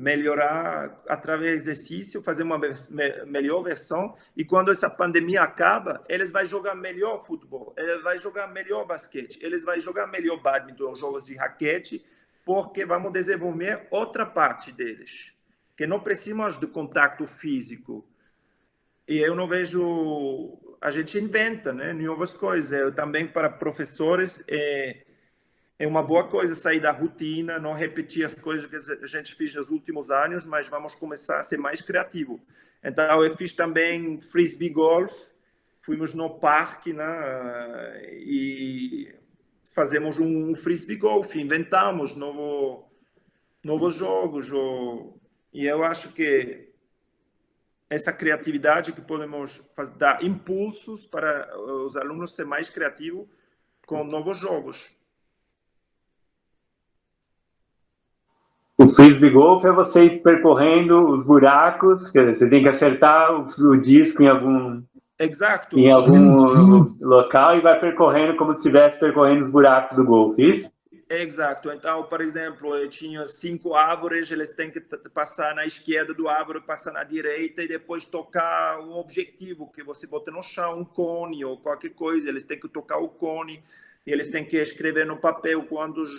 Melhorar através do exercício, fazer uma melhor versão, e quando essa pandemia acaba, eles vão jogar melhor futebol, eles vão jogar melhor basquete, eles vão jogar melhor badminton, jogos de raquete, porque vamos desenvolver outra parte deles, que não precisamos de contato físico. E eu não vejo... A gente inventa, né, novas coisas. Eu também, para professores, é uma boa coisa sair da rotina, não repetir as coisas que a gente fez nos últimos anos, mas vamos começar a ser mais criativo. Então, eu fiz também frisbee golf, fomos no parque, né, e fazemos um frisbee golf, inventamos novos jogos. E eu acho que essa criatividade que podemos dar impulsos para os alunos ser mais criativos com novos jogos. O frisbee golf é você ir percorrendo os buracos, quer dizer, você tem que acertar o disco em algum local e vai percorrendo como se estivesse percorrendo os buracos do golfe, isso? Exato. Então, por exemplo, eu tinha 5 árvores, eles têm que passar na esquerda do árvore, passar na direita e depois tocar um objetivo que você bota no chão, um cone ou qualquer coisa. Eles têm que tocar o cone. E eles têm que escrever no papel quantos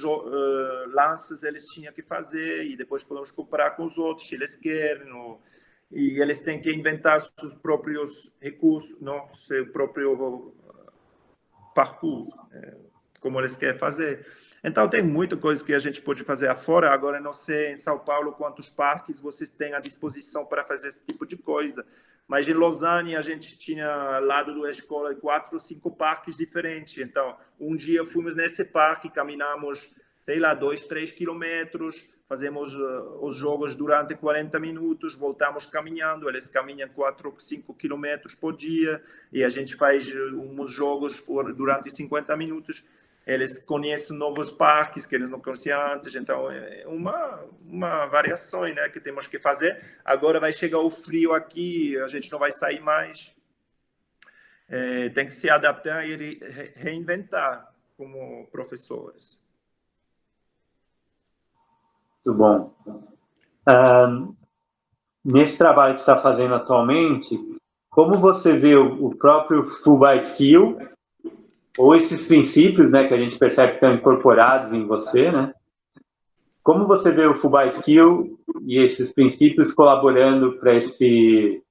lances eles tinham que fazer, e depois podemos comparar com os outros, se eles querem. E eles têm que inventar seus próprios recursos, não? Seu próprio parkour, como eles querem fazer. Então, tem muita coisa que a gente pode fazer afora. Agora, não sei em São Paulo quantos parques vocês têm à disposição para fazer esse tipo de coisa. Mas em Lausanne, a gente tinha, ao lado da escola, 4 ou 5 parques diferentes. Então, um dia fomos nesse parque, caminhamos, sei lá, 2, 3 quilômetros, fazemos os jogos durante 40 minutos, voltamos caminhando, eles caminham 4 ou 5 quilômetros por dia, e a gente faz uns jogos durante 50 minutos. Eles conhecem novos parques que eles não conheciam antes, então é uma variação, né, que temos que fazer. Agora vai chegar o frio aqui, a gente não vai sair mais. Tem que se adaptar e reinventar como professores. Muito bom. Nesse trabalho que você está fazendo atualmente, como você vê o próprio Full by Skill ou esses princípios, né, que a gente percebe que estão incorporados em você, né? Como você vê o Full Skill e esses princípios colaborando para esse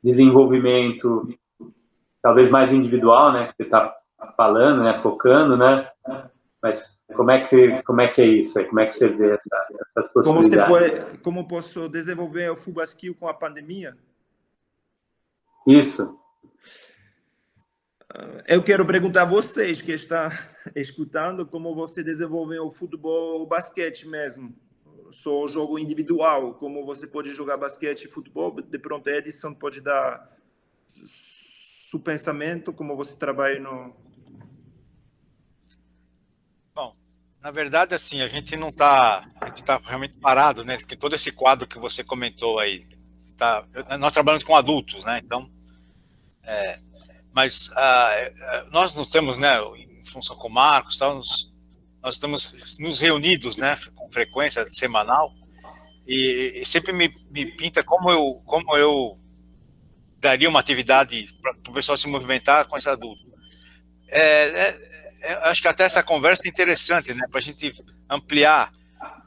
desenvolvimento, talvez mais individual, né, que você está falando, né, focando, né? Mas como é que é isso? Como é que você vê essas possibilidades? Como posso desenvolver o Full Skill com a pandemia? Isso. Eu quero perguntar a vocês que estão escutando como você desenvolveu o futebol, o basquete mesmo. Só o jogo individual, como você pode jogar basquete e futebol. De pronto, Edson pode dar seu pensamento, como você trabalha no... Bom, na verdade, assim, a gente não está, a gente está realmente parado, né? Porque todo esse quadro que você comentou aí, nós trabalhamos com adultos, né? Então, mas nós não temos, né? Em função com o Marcos, tal, nós estamos nos reunidos, né? Com frequência semanal e sempre me pinta como eu daria uma atividade para o pessoal se movimentar com esse adulto. Acho que até essa conversa é interessante, né, para a gente ampliar,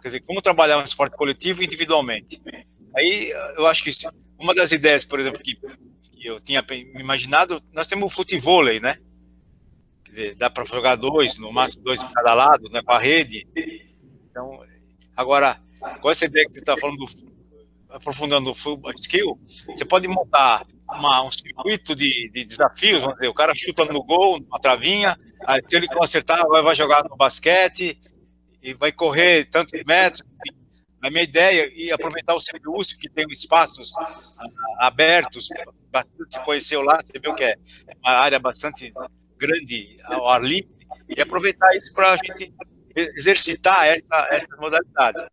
quer dizer, como trabalhar um esporte coletivo individualmente. Aí eu acho que uma das ideias, por exemplo, que eu tinha imaginado, nós temos o futevôlei, né? Quer dizer, dá para jogar dois, no máximo dois de cada lado, né, com a rede. Então, agora, com essa ideia que você está falando, aprofundando o Full Skill, você pode montar um circuito de desafios, vamos dizer, o cara chuta no gol, numa travinha, aí se ele não acertar, vai jogar no basquete, e vai correr tantos metros. A minha ideia é aproveitar o CBUSP, que tem espaços abertos, bastante se conheceu lá, você viu que é uma área bastante grande ao ar livre, e aproveitar isso para a gente exercitar essas modalidades.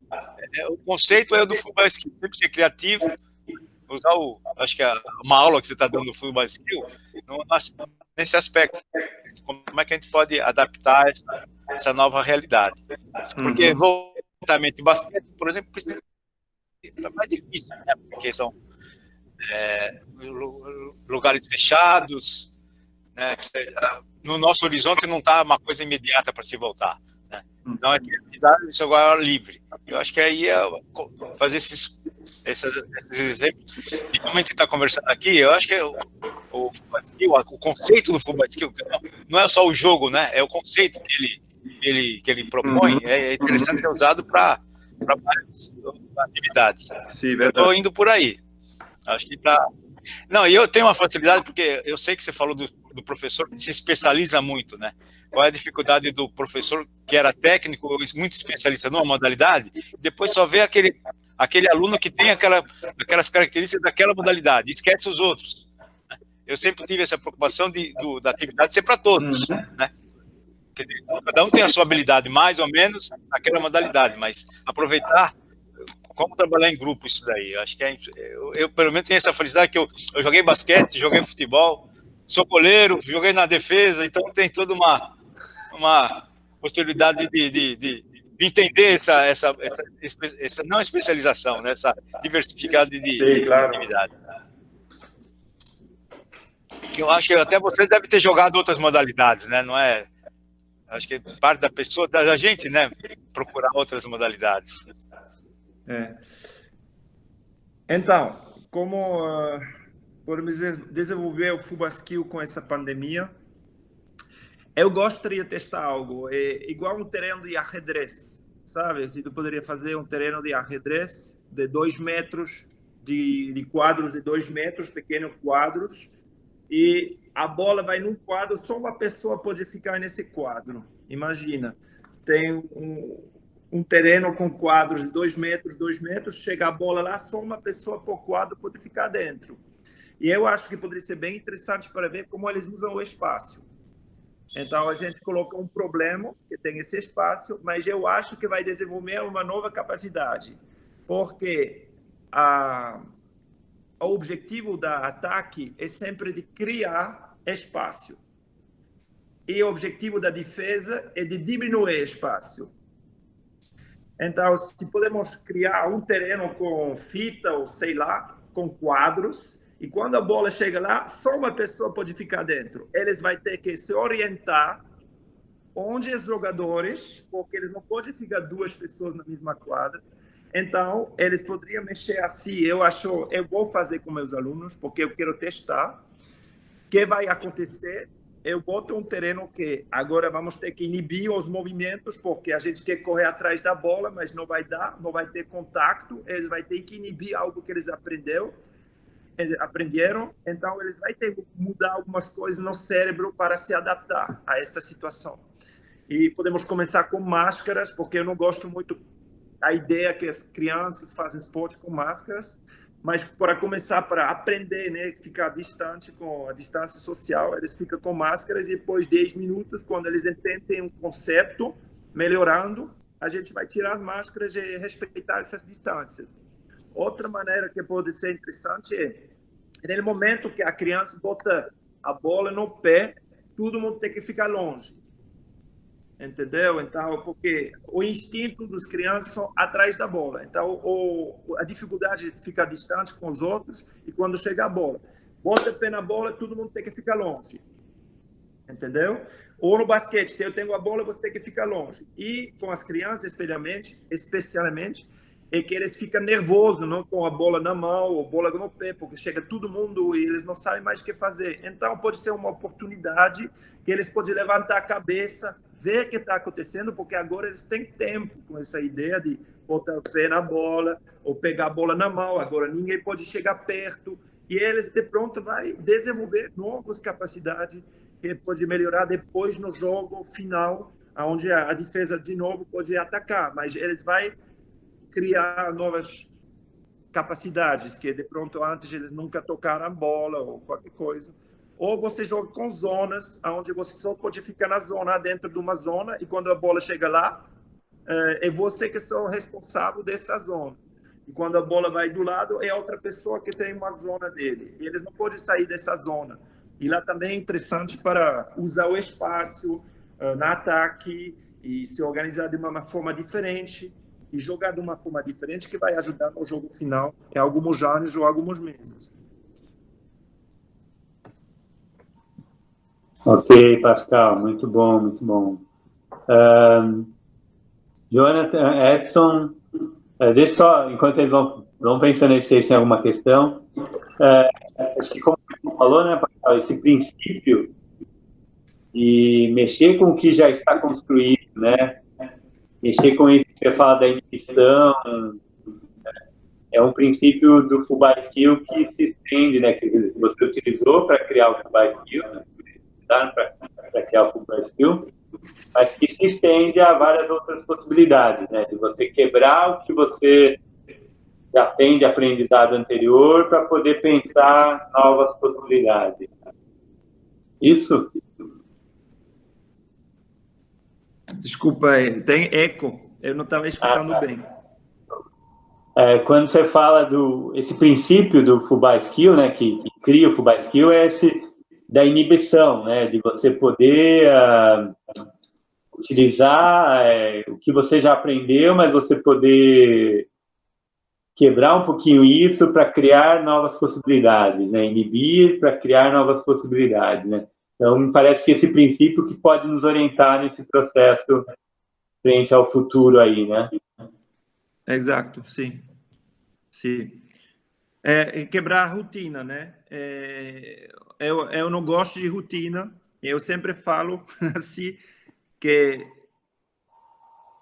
O conceito é o do Full Skill, sempre ser criativo, usar acho que uma aula que você está dando no Full Skill, nesse aspecto, como é que a gente pode adaptar essa nova realidade. Porque, voltamente, o basquete, por exemplo, é mais difícil, né? Porque são lugares fechados, né? No nosso horizonte não está uma coisa imediata para se voltar, né? Então é criatividade de jogar livre. Eu acho que aí é fazer esses exemplos. E como a gente está conversando aqui, eu acho que o conceito do Full Skill não é só o jogo, né? É o conceito que ele propõe, é interessante ser usado para várias atividades. Sim, eu estou indo por aí. Acho que está. Não, e eu tenho uma facilidade, porque eu sei que você falou do professor que se especializa muito, né? Qual é a dificuldade do professor que era técnico, muito especialista numa modalidade, depois só vê aquele aluno que tem aquelas características daquela modalidade, esquece os outros. Eu sempre tive essa preocupação da atividade ser para todos, né? Cada um tem a sua habilidade, mais ou menos, naquela modalidade, mas aproveitar como trabalhar em grupo isso daí. Eu acho que eu pelo menos tenho essa felicidade que eu joguei basquete, joguei futebol, sou goleiro, joguei na defesa, então tem toda uma possibilidade de entender essa não especialização, né, essa diversidade de atividade. Eu acho que até você deve ter jogado outras modalidades, né? Não é? Acho que parte da pessoa, da gente, né, procurar outras modalidades. Então, como podemos desenvolver o Full Skill com essa pandemia? Eu gostaria de testar algo, igual um terreno de ajedrez, sabe? Se tu poderia fazer um terreno de ajedrez de 2 metros, de quadros de 2 metros, pequenos quadros, e a bola vai num quadro, só uma pessoa pode ficar nesse quadro. Imagina, tem um terreno com quadros de 2 metros, chega a bola lá, só uma pessoa por quadro pode ficar dentro. E eu acho que poderia ser bem interessante para ver como eles usam o espaço. Então, a gente coloca um problema que tem esse espaço, mas eu acho que vai desenvolver uma nova capacidade, porque o objetivo da ataque é sempre de criar espaço. E o objetivo da defesa é de diminuir espaço. Então, se podemos criar um terreno com fita ou sei lá, com quadros, E quando a bola chega lá, só uma pessoa pode ficar dentro. Eles vão ter que se orientar onde os jogadores, porque eles não podem ficar duas pessoas na mesma quadra. Então, eles poderiam mexer assim. Eu vou fazer com meus alunos, porque eu quero testar. O que vai acontecer? Eu boto um terreno que agora vamos ter que inibir os movimentos, porque a gente quer correr atrás da bola, mas não vai dar, não vai ter contato. Eles vão ter que inibir algo que eles aprenderam. Então, eles vão ter que mudar algumas coisas no cérebro para se adaptar a essa situação. E podemos começar com máscaras, porque eu não gosto muito da ideia que as crianças fazem esporte com máscaras, mas para começar, para aprender, né, ficar distante com a distância social, eles ficam com máscaras e depois de 10 minutos, quando eles entendem um conceito, melhorando, a gente vai tirar as máscaras e respeitar essas distâncias. Outra maneira que pode ser interessante é, no momento que a criança bota a bola no pé, todo mundo tem que ficar longe. Entendeu? Então, porque o instinto dos crianças são atrás da bola. Então, a dificuldade de ficar distante com os outros e quando chega a bola, bota o pé na bola, todo mundo tem que ficar longe. Entendeu? Ou no basquete, se eu tenho a bola, você tem que ficar longe. E com as crianças, especialmente, é que eles ficam nervosos, não com a bola na mão ou bola no pé, porque chega todo mundo e eles não sabem mais o que fazer. Então, pode ser uma oportunidade que eles podem levantar a cabeça, ver o que está acontecendo, porque agora eles têm tempo com essa ideia de botar o pé na bola ou pegar a bola na mão. Agora ninguém pode chegar perto e eles, de pronto, vai desenvolver novas capacidades que pode melhorar depois no jogo final, onde a defesa de novo pode atacar, mas eles vão criar novas capacidades que de pronto antes eles nunca tocaram a bola ou qualquer coisa. Ou você joga com zonas, onde você só pode ficar na zona, dentro de uma zona, e quando a bola chega lá, é você que é o responsável dessa zona. E quando a bola vai do lado, é outra pessoa que tem uma zona dele. E eles não podem sair dessa zona. E lá também é interessante para usar o espaço no ataque e se organizar de uma forma diferente e jogar de uma forma diferente que vai ajudar no jogo final em alguns anos ou alguns meses. Ok, Pascal, muito bom, muito bom. Jonathan, Edson, deixa só, enquanto eles vão pensando aí se tem alguma questão, acho que como você falou, né, Pascal, esse princípio de mexer com o que já está construído, né, mexer com isso que você fala da inibição, é um princípio do Full Skill que se estende, né, que você utilizou para criar o Full Skill, né, para criar o Full Skill, mas que se estende a várias outras possibilidades, né, de você quebrar o que você já tem de aprendizado anterior para poder pensar novas possibilidades. Isso? Desculpa, tem eco. Eu não estava escutando bem. Quando você fala esse princípio do Full Skill, né, que cria o Full Skill, é esse da inibição, né, de você poder utilizar o que você já aprendeu, mas você poder quebrar um pouquinho isso para criar novas possibilidades, né, inibir para criar novas possibilidades, né. Então, me parece que esse princípio que pode nos orientar nesse processo frente ao futuro aí, né? Exato, sim. Sim. Quebrar a rotina, né? Eu não gosto de rotina. Eu sempre falo assim que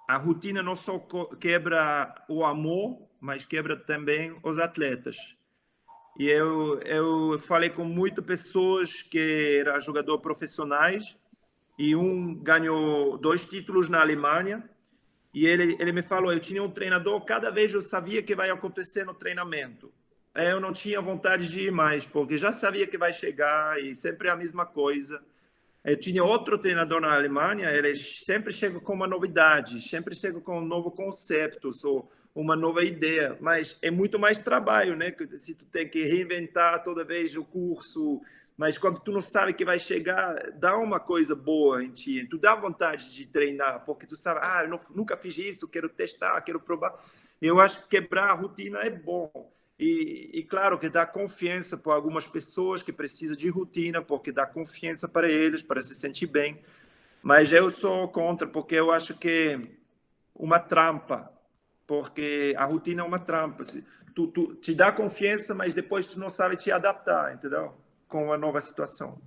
a rotina não só quebra o amor, mas quebra também os atletas. E eu falei com muitas pessoas que eram jogadores profissionais e um ganhou 2 títulos na Alemanha. E ele me falou, eu tinha um treinador, cada vez eu sabia que vai acontecer no treinamento. Eu não tinha vontade de ir mais, porque já sabia que vai chegar e sempre é a mesma coisa. Eu tinha outro treinador na Alemanha, ele sempre chega com uma novidade, sempre chega com um novo conceito, ou uma nova ideia, mas é muito mais trabalho, né? Se tu tem que reinventar toda vez o curso, mas quando tu não sabe que vai chegar, dá uma coisa boa em ti, tu dá vontade de treinar, porque tu sabe, eu nunca fiz isso, quero testar, quero provar. Eu acho que quebrar a rotina é bom. E claro que dá confiança para algumas pessoas que precisam de rotina, porque dá confiança para eles, para se sentir bem. Mas eu sou contra, porque eu acho que uma trampa, porque a rotina é uma trampa. Tu te dá confiança, mas depois tu não sabe te adaptar, entendeu? Com a nova situação.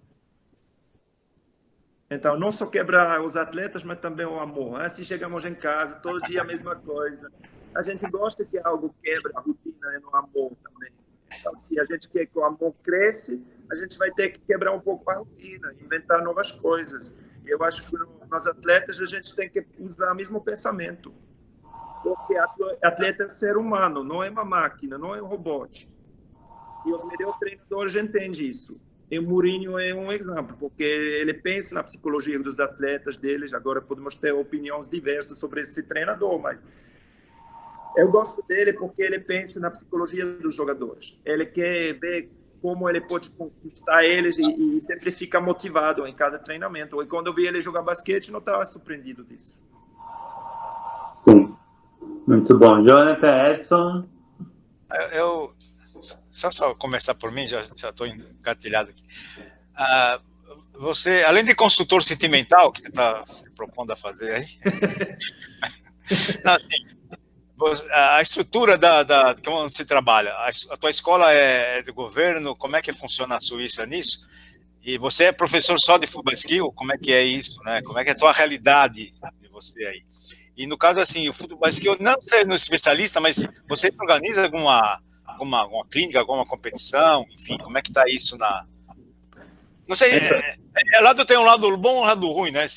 Então, não só quebra os atletas, mas também o amor. Assim chegamos em casa, todo dia a mesma coisa. A gente gosta que algo quebre a rotina e no amor também. Então, se a gente quer que o amor cresça, a gente vai ter que quebrar um pouco a rotina, inventar novas coisas. E eu acho que nos atletas a gente tem que usar o mesmo pensamento. Porque atleta é ser humano, não é uma máquina, não é um robô. E os melhores treinadores entendem isso. E o Mourinho é um exemplo, porque ele pensa na psicologia dos atletas deles. Agora podemos ter opiniões diversas sobre esse treinador, mas eu gosto dele porque ele pensa na psicologia dos jogadores. Ele quer ver como ele pode conquistar eles e sempre fica motivado em cada treinamento. E quando eu vi ele jogar basquete, não estava surpreendido disso. Sim. Muito bom. Jonathan, Edson? Só começar por mim, já estou engatilhado aqui. Você, além de consultor sentimental, que você está se propondo a fazer aí, assim, a estrutura onde você trabalha, a tua escola é de governo, como é que funciona a Suíça nisso? E você é professor só de Futebol Skill, como é que é isso, né? Como é que é a tua realidade de você aí? E no caso, assim, o Futebol Skill, não sendo especialista, mas você organiza alguma clínica, alguma competição, enfim, como é que está isso Não sei, tem um lado bom e um lado ruim, né?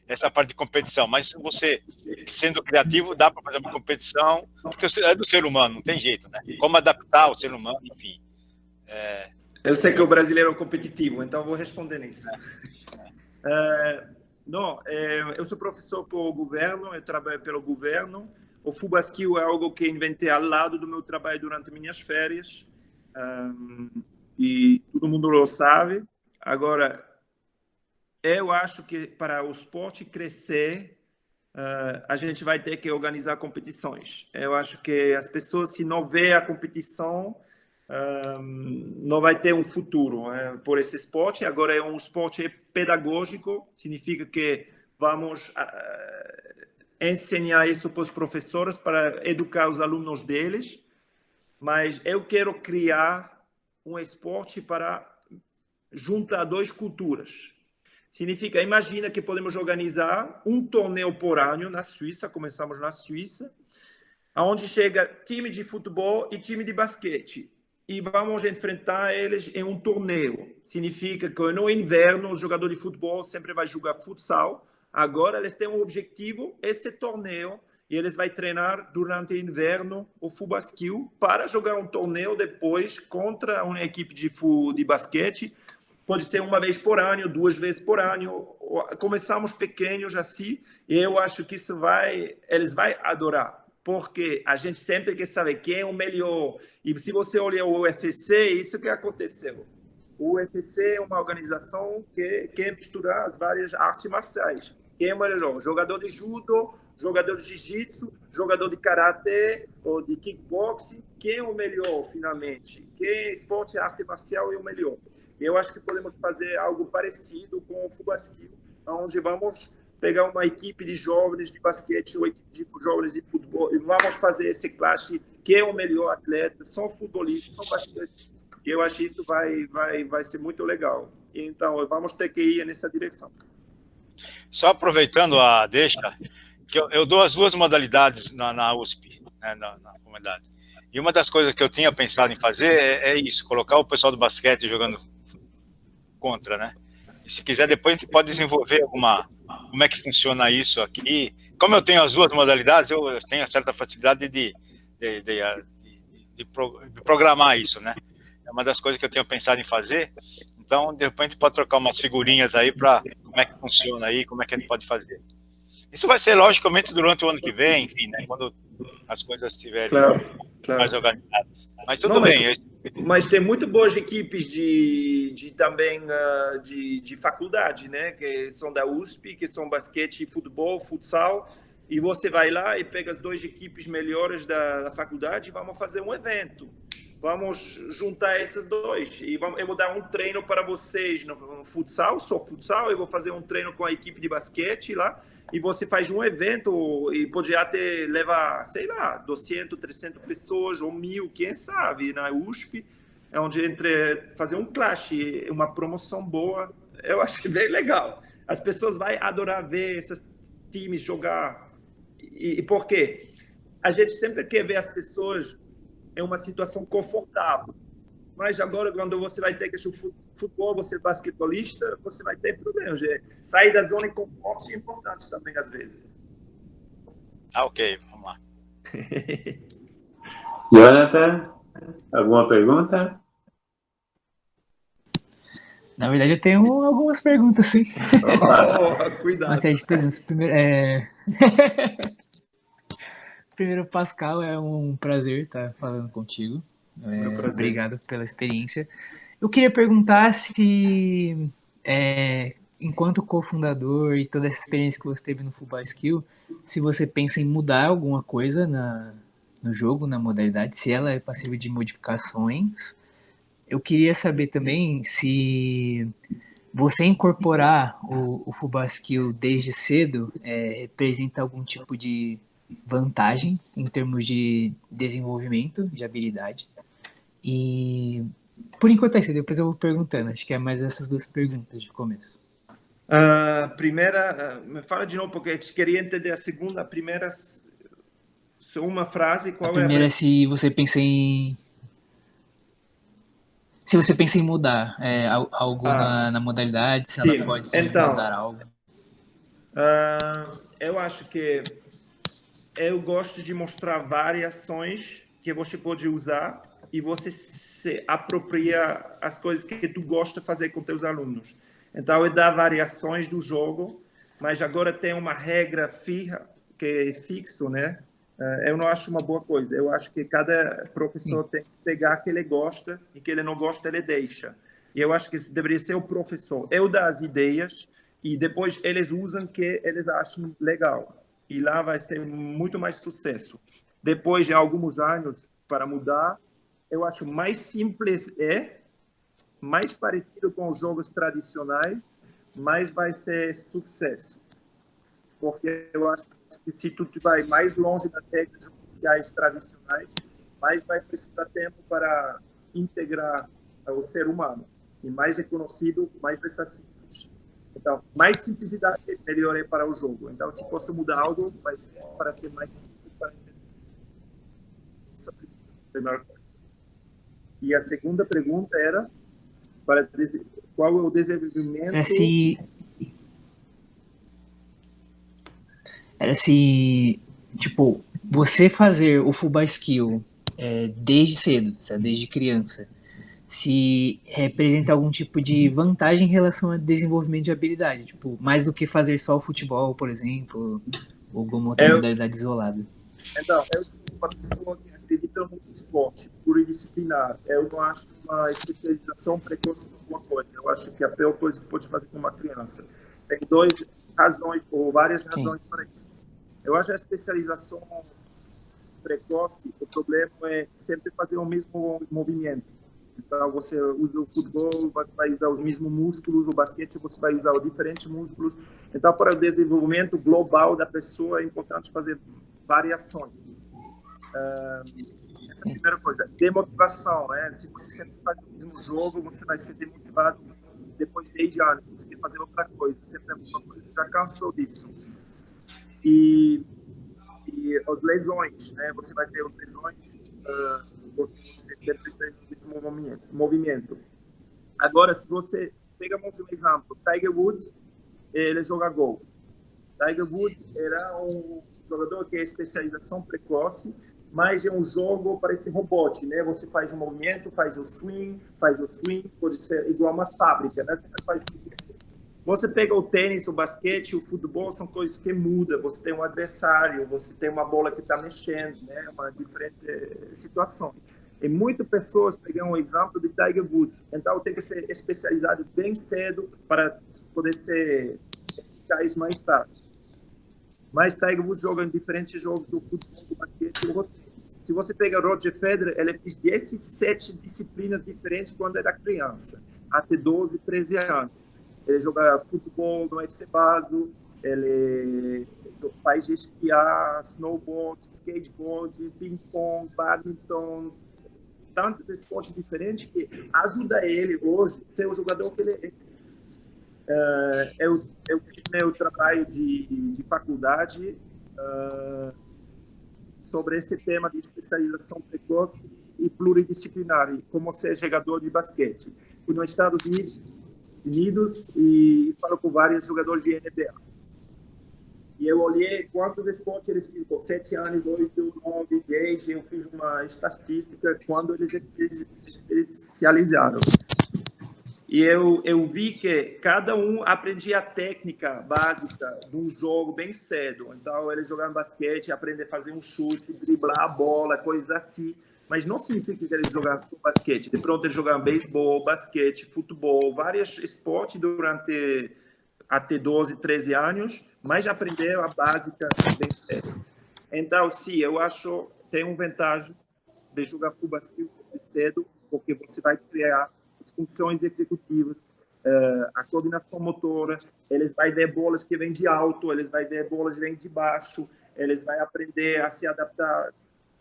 Essa parte de competição, mas você, sendo criativo, dá para fazer uma competição, porque é do ser humano, não tem jeito, né? Como adaptar o ser humano, enfim. Eu sei que o brasileiro é competitivo, então vou responder nisso. Não, eu sou professor por governo, eu trabalho pelo governo. O Futebol Skill é algo que inventei ao lado do meu trabalho durante minhas férias, e todo mundo lo sabe. Agora, eu acho que para o esporte crescer, a gente vai ter que organizar competições. Eu acho que as pessoas, se não vê a competição, não vai ter um futuro por esse esporte. Agora é um esporte pedagógico, significa que vamos ensinar isso para os professores, para educar os alunos deles, mas eu quero criar um esporte para juntar duas culturas. Significa, imagina que podemos organizar um torneio por ano na Suíça, começamos na Suíça, onde chega time de futebol e time de basquete, e vamos enfrentar eles em um torneio. Significa que no inverno o jogador de futebol sempre vai jogar futsal. Agora eles têm um objetivo, esse torneio, e eles vão treinar durante o inverno o Futebol Skill para jogar um torneio depois contra uma equipe de basquete. Pode ser uma vez por ano, 2 vezes por ano. Começamos pequenos assim, e eu acho que eles vão adorar, porque a gente sempre quer saber quem é o melhor. E se você olhar o UFC, isso que aconteceu. O UFC é uma organização que quer misturar as várias artes marciais. Quem é o melhor? Jogador de judo, jogador de jiu-jitsu, jogador de karatê ou de kickboxing. Quem é o melhor, finalmente? Quem esporte e arte marcial é o melhor? Eu acho que podemos fazer algo parecido com o Futebol Skill, onde vamos pegar uma equipe de jovens de basquete ou equipe de jovens de futebol e vamos fazer esse clash. Quem é o melhor atleta? São futebolistas, são basquete. Eu acho que isso vai ser muito legal. Então, vamos ter que ir nessa direção. Só aproveitando a deixa, que eu dou as duas modalidades na USP, né, na comunidade. E uma das coisas que eu tinha pensado em fazer é isso, colocar o pessoal do basquete jogando contra, né? E se quiser, depois a gente pode desenvolver como é que funciona isso aqui. Como eu tenho as duas modalidades, eu tenho uma certa facilidade de programar isso, né? É uma das coisas que eu tenho pensado em fazer. Então, de repente, pode trocar umas figurinhas aí para como é que funciona aí, como é que a gente pode fazer. Isso vai ser, logicamente, durante o ano que vem, enfim, né? Quando as coisas estiverem mais organizadas. Mas tudo bem. Mas tem muito boas equipes também de faculdade, né? Que são da USP, que são basquete, futebol, futsal. E você vai lá e pega as 2 equipes melhores da faculdade e vamos fazer um evento. vamos juntar esses dois. E eu vou dar um treino para vocês no futsal, só futsal. Eu vou fazer um treino com a equipe de basquete lá. E você faz um evento e pode até levar, sei lá, 200, 300 pessoas ou 1.000, quem sabe, na USP. É onde fazer um clash, uma promoção boa. Eu acho que é bem legal. As pessoas vão adorar ver esses times jogar. E por quê? A gente sempre quer ver as pessoas em uma situação confortável. Mas agora, quando você vai ter que jogar futebol, você é basquetebolista, você vai ter problemas. Sair da zona de conforto é importante também, às vezes. Ok, vamos lá. Jonathan, alguma pergunta? Na verdade, eu tenho algumas perguntas, sim. Cuidado. Uma série de perguntas. Primeiro, Pascal, é um prazer estar falando contigo. Obrigado pela experiência. Eu queria perguntar se, enquanto cofundador e toda essa experiência que você teve no Futebol Skill, se você pensa em mudar alguma coisa no jogo, na modalidade, se ela é passível de modificações. Eu queria saber também se você incorporar o Futebol Skill desde cedo representa algum tipo de vantagem em termos de desenvolvimento, de habilidade. E por enquanto é isso, depois eu vou perguntando. Acho que é mais essas duas perguntas de começo. Primeira, me fala de novo, porque eu queria entender a segunda. A primeira, uma frase, qual a primeira é? É se você pensa em mudar algo na modalidade, se ela pode mudar algo. Eu acho que eu gosto de mostrar variações que você pode usar e você se apropria as coisas que tu gosta de fazer com teus alunos. Então, eu dá variações do jogo, mas agora tem uma regra fixa, que é fixo, né? Eu não acho uma boa coisa. Eu acho que cada professor tem que pegar o que ele gosta e que ele não gosta, ele deixa. E eu acho que deveria ser o professor. Eu dar as ideias e depois eles usam o que eles acham legal. E lá vai ser muito mais sucesso. Depois de alguns anos para mudar, eu acho mais simples mais parecido com os jogos tradicionais, mas vai ser sucesso. Porque eu acho que se tu vai mais longe das regras oficiais tradicionais, mais vai precisar tempo para integrar o ser humano. E mais reconhecido, mais vai ser simples. Então, mais simplicidade melhor é para o jogo. Então, se posso mudar algo, vai ser para ser mais simples para entender. Essa é a primeira coisa. E a segunda pergunta era para qual é o desenvolvimento... Era se, tipo, você fazer o Futebol Skill desde cedo, desde criança, se representa algum tipo de vantagem em relação ao desenvolvimento de habilidade, tipo, mais do que fazer só o futebol, por exemplo, ou alguma outra modalidade isolada. Então, eu sou uma pessoa que acredita no esporte pluridisciplinar. Eu não acho uma especialização precoce em alguma coisa. Eu acho que a pior coisa que pode fazer com uma criança. Tem várias razões para isso. Eu acho a especialização precoce, o problema é sempre fazer o mesmo movimento. Então, você usa o futebol, vai usar os mesmos músculos, o basquete você vai usar diferentes músculos. Então, para o desenvolvimento global da pessoa, é importante fazer variações. Essa é a primeira coisa. Demotivação, se você sempre faz o mesmo jogo, você vai ser demotivado depois de 10 anos. Você quer fazer outra coisa, sempre a mesma coisa. Já cansou disso. E as lesões, você vai ter as lesões, você sempre tem esse movimento. Agora, se você pegamos um exemplo, Tiger Woods, ele joga golfe. Tiger Woods era um jogador que é especialização precoce, mas é um jogo parece robôtico, Você faz um movimento, faz o swing, pode ser igual uma fábrica, Você faz o movimento. Você pega o tênis, o basquete, o futebol, são coisas que mudam. Você tem um adversário, você tem uma bola que está mexendo, Uma diferente situação. E muitas pessoas pegam um exemplo de Tiger Woods. Então, tem que ser especializado bem cedo para poder ser eficaz mais tarde. Mas Tiger Woods joga em diferentes jogos do futebol, do basquete e do tênis. Se você pega Roger Federer, ele fez 17 disciplinas diferentes quando era criança, até 12, 13 anos. Ele joga futebol no FC Basel, ele faz esquiar, snowboard, skateboard, ping-pong, badminton, tantos esportes diferentes que ajuda ele hoje a ser o jogador que ele é. Eu fiz meu trabalho de faculdade sobre esse tema de especialização precoce e pluridisciplinar, como ser jogador de basquete. Fui nos Estados Unidos e falo com vários jogadores de NBA. E eu olhei quantos esportes eles fizeram por 7 anos, 8, 9, 10, eu fiz uma estatística quando eles se especializaram. E eu vi que cada um aprendia a técnica básica de um jogo bem cedo. Então, eles jogavam basquete, aprender a fazer um chute, driblar a bola, coisas assim. Mas não significa que eles jogavam basquete. De pronto, eles jogavam beisebol, basquete, futebol, vários esportes durante até 12, 13 anos, mas aprenderam a básica bem cedo. Então, sim, eu acho que tem uma vantagem de jogar futebol cedo, porque você vai criar as funções executivas, a coordenação motora, eles vão ver bolas que vêm de alto, eles vão ver bolas que vêm de baixo, eles vão aprender a se adaptar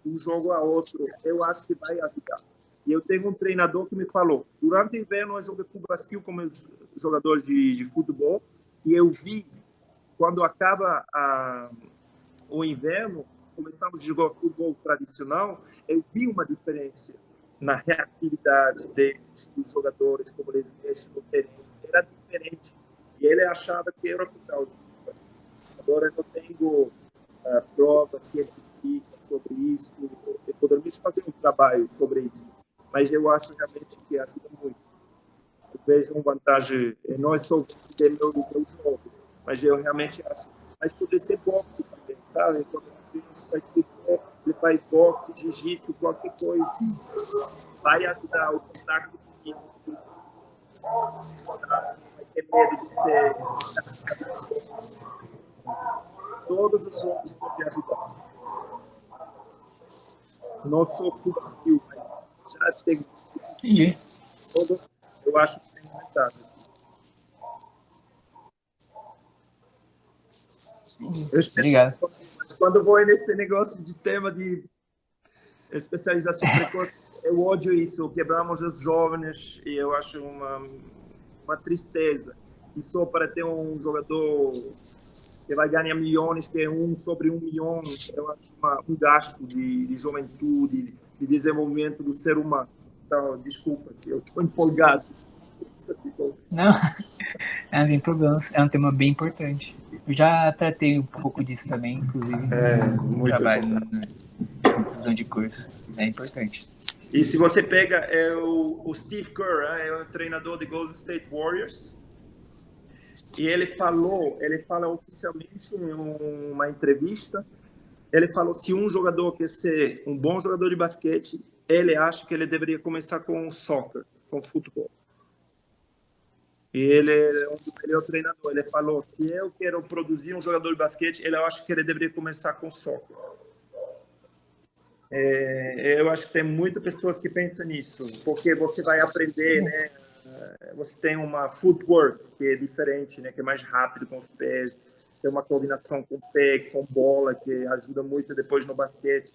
de um jogo a outro. Eu acho que vai ajudar. E eu tenho um treinador que me falou, durante o inverno eu joguei futebol como os jogadores de futebol, e eu vi, quando acaba o inverno, começamos a jogar futebol tradicional, eu vi uma diferença na reatividade dos jogadores, como eles mexem no terreno, era diferente. E ele achava que era por causa disso. Agora eu não tenho prova científica sobre isso, eu poderíamos fazer um trabalho sobre isso, mas eu acho realmente que ajuda muito. Eu vejo uma vantagem, não é só o meu jogo, mas eu realmente acho. Mas poderia ser boxe também, sabe? Quando a criança faz futebol, ele faz boxe, jiu-jitsu, qualquer coisa. Vai ajudar o contato físico. Vai ter medo de ser. Todos os jogos podem ajudar. Não sou full skill, mas já tem. Entendi. Eu acho que tem vantagem. Obrigado. Quando eu vou nesse negócio de tema de especialização precoce, eu odio isso. Quebramos os jovens e eu acho uma tristeza. E só para ter um jogador que vai ganhar milhões, que é 1 sobre 1 milhão, eu acho um gasto de juventude, de desenvolvimento do ser humano. Então, desculpa se eu estou empolgado. Não tem problema. É um tema bem importante. Eu já tratei um pouco disso também, inclusive no trabalho, na conclusão de curso. É importante. E se você pega o Steve Kerr, é o treinador de Golden State Warriors, e ele fala oficialmente em uma entrevista, ele falou se um jogador quer ser um bom jogador de basquete, ele acha que ele deveria começar com o soccer, com o futebol. E ele é um melhor treinador. Ele falou, se eu quero produzir um jogador de basquete, ele acha que ele deveria começar com soccer. Eu acho que tem muitas pessoas que pensam nisso, porque você vai aprender, né? Você tem uma footwork que é diferente, né? Que é mais rápido com os pés, tem uma coordenação com o pé, com bola, que ajuda muito depois no basquete.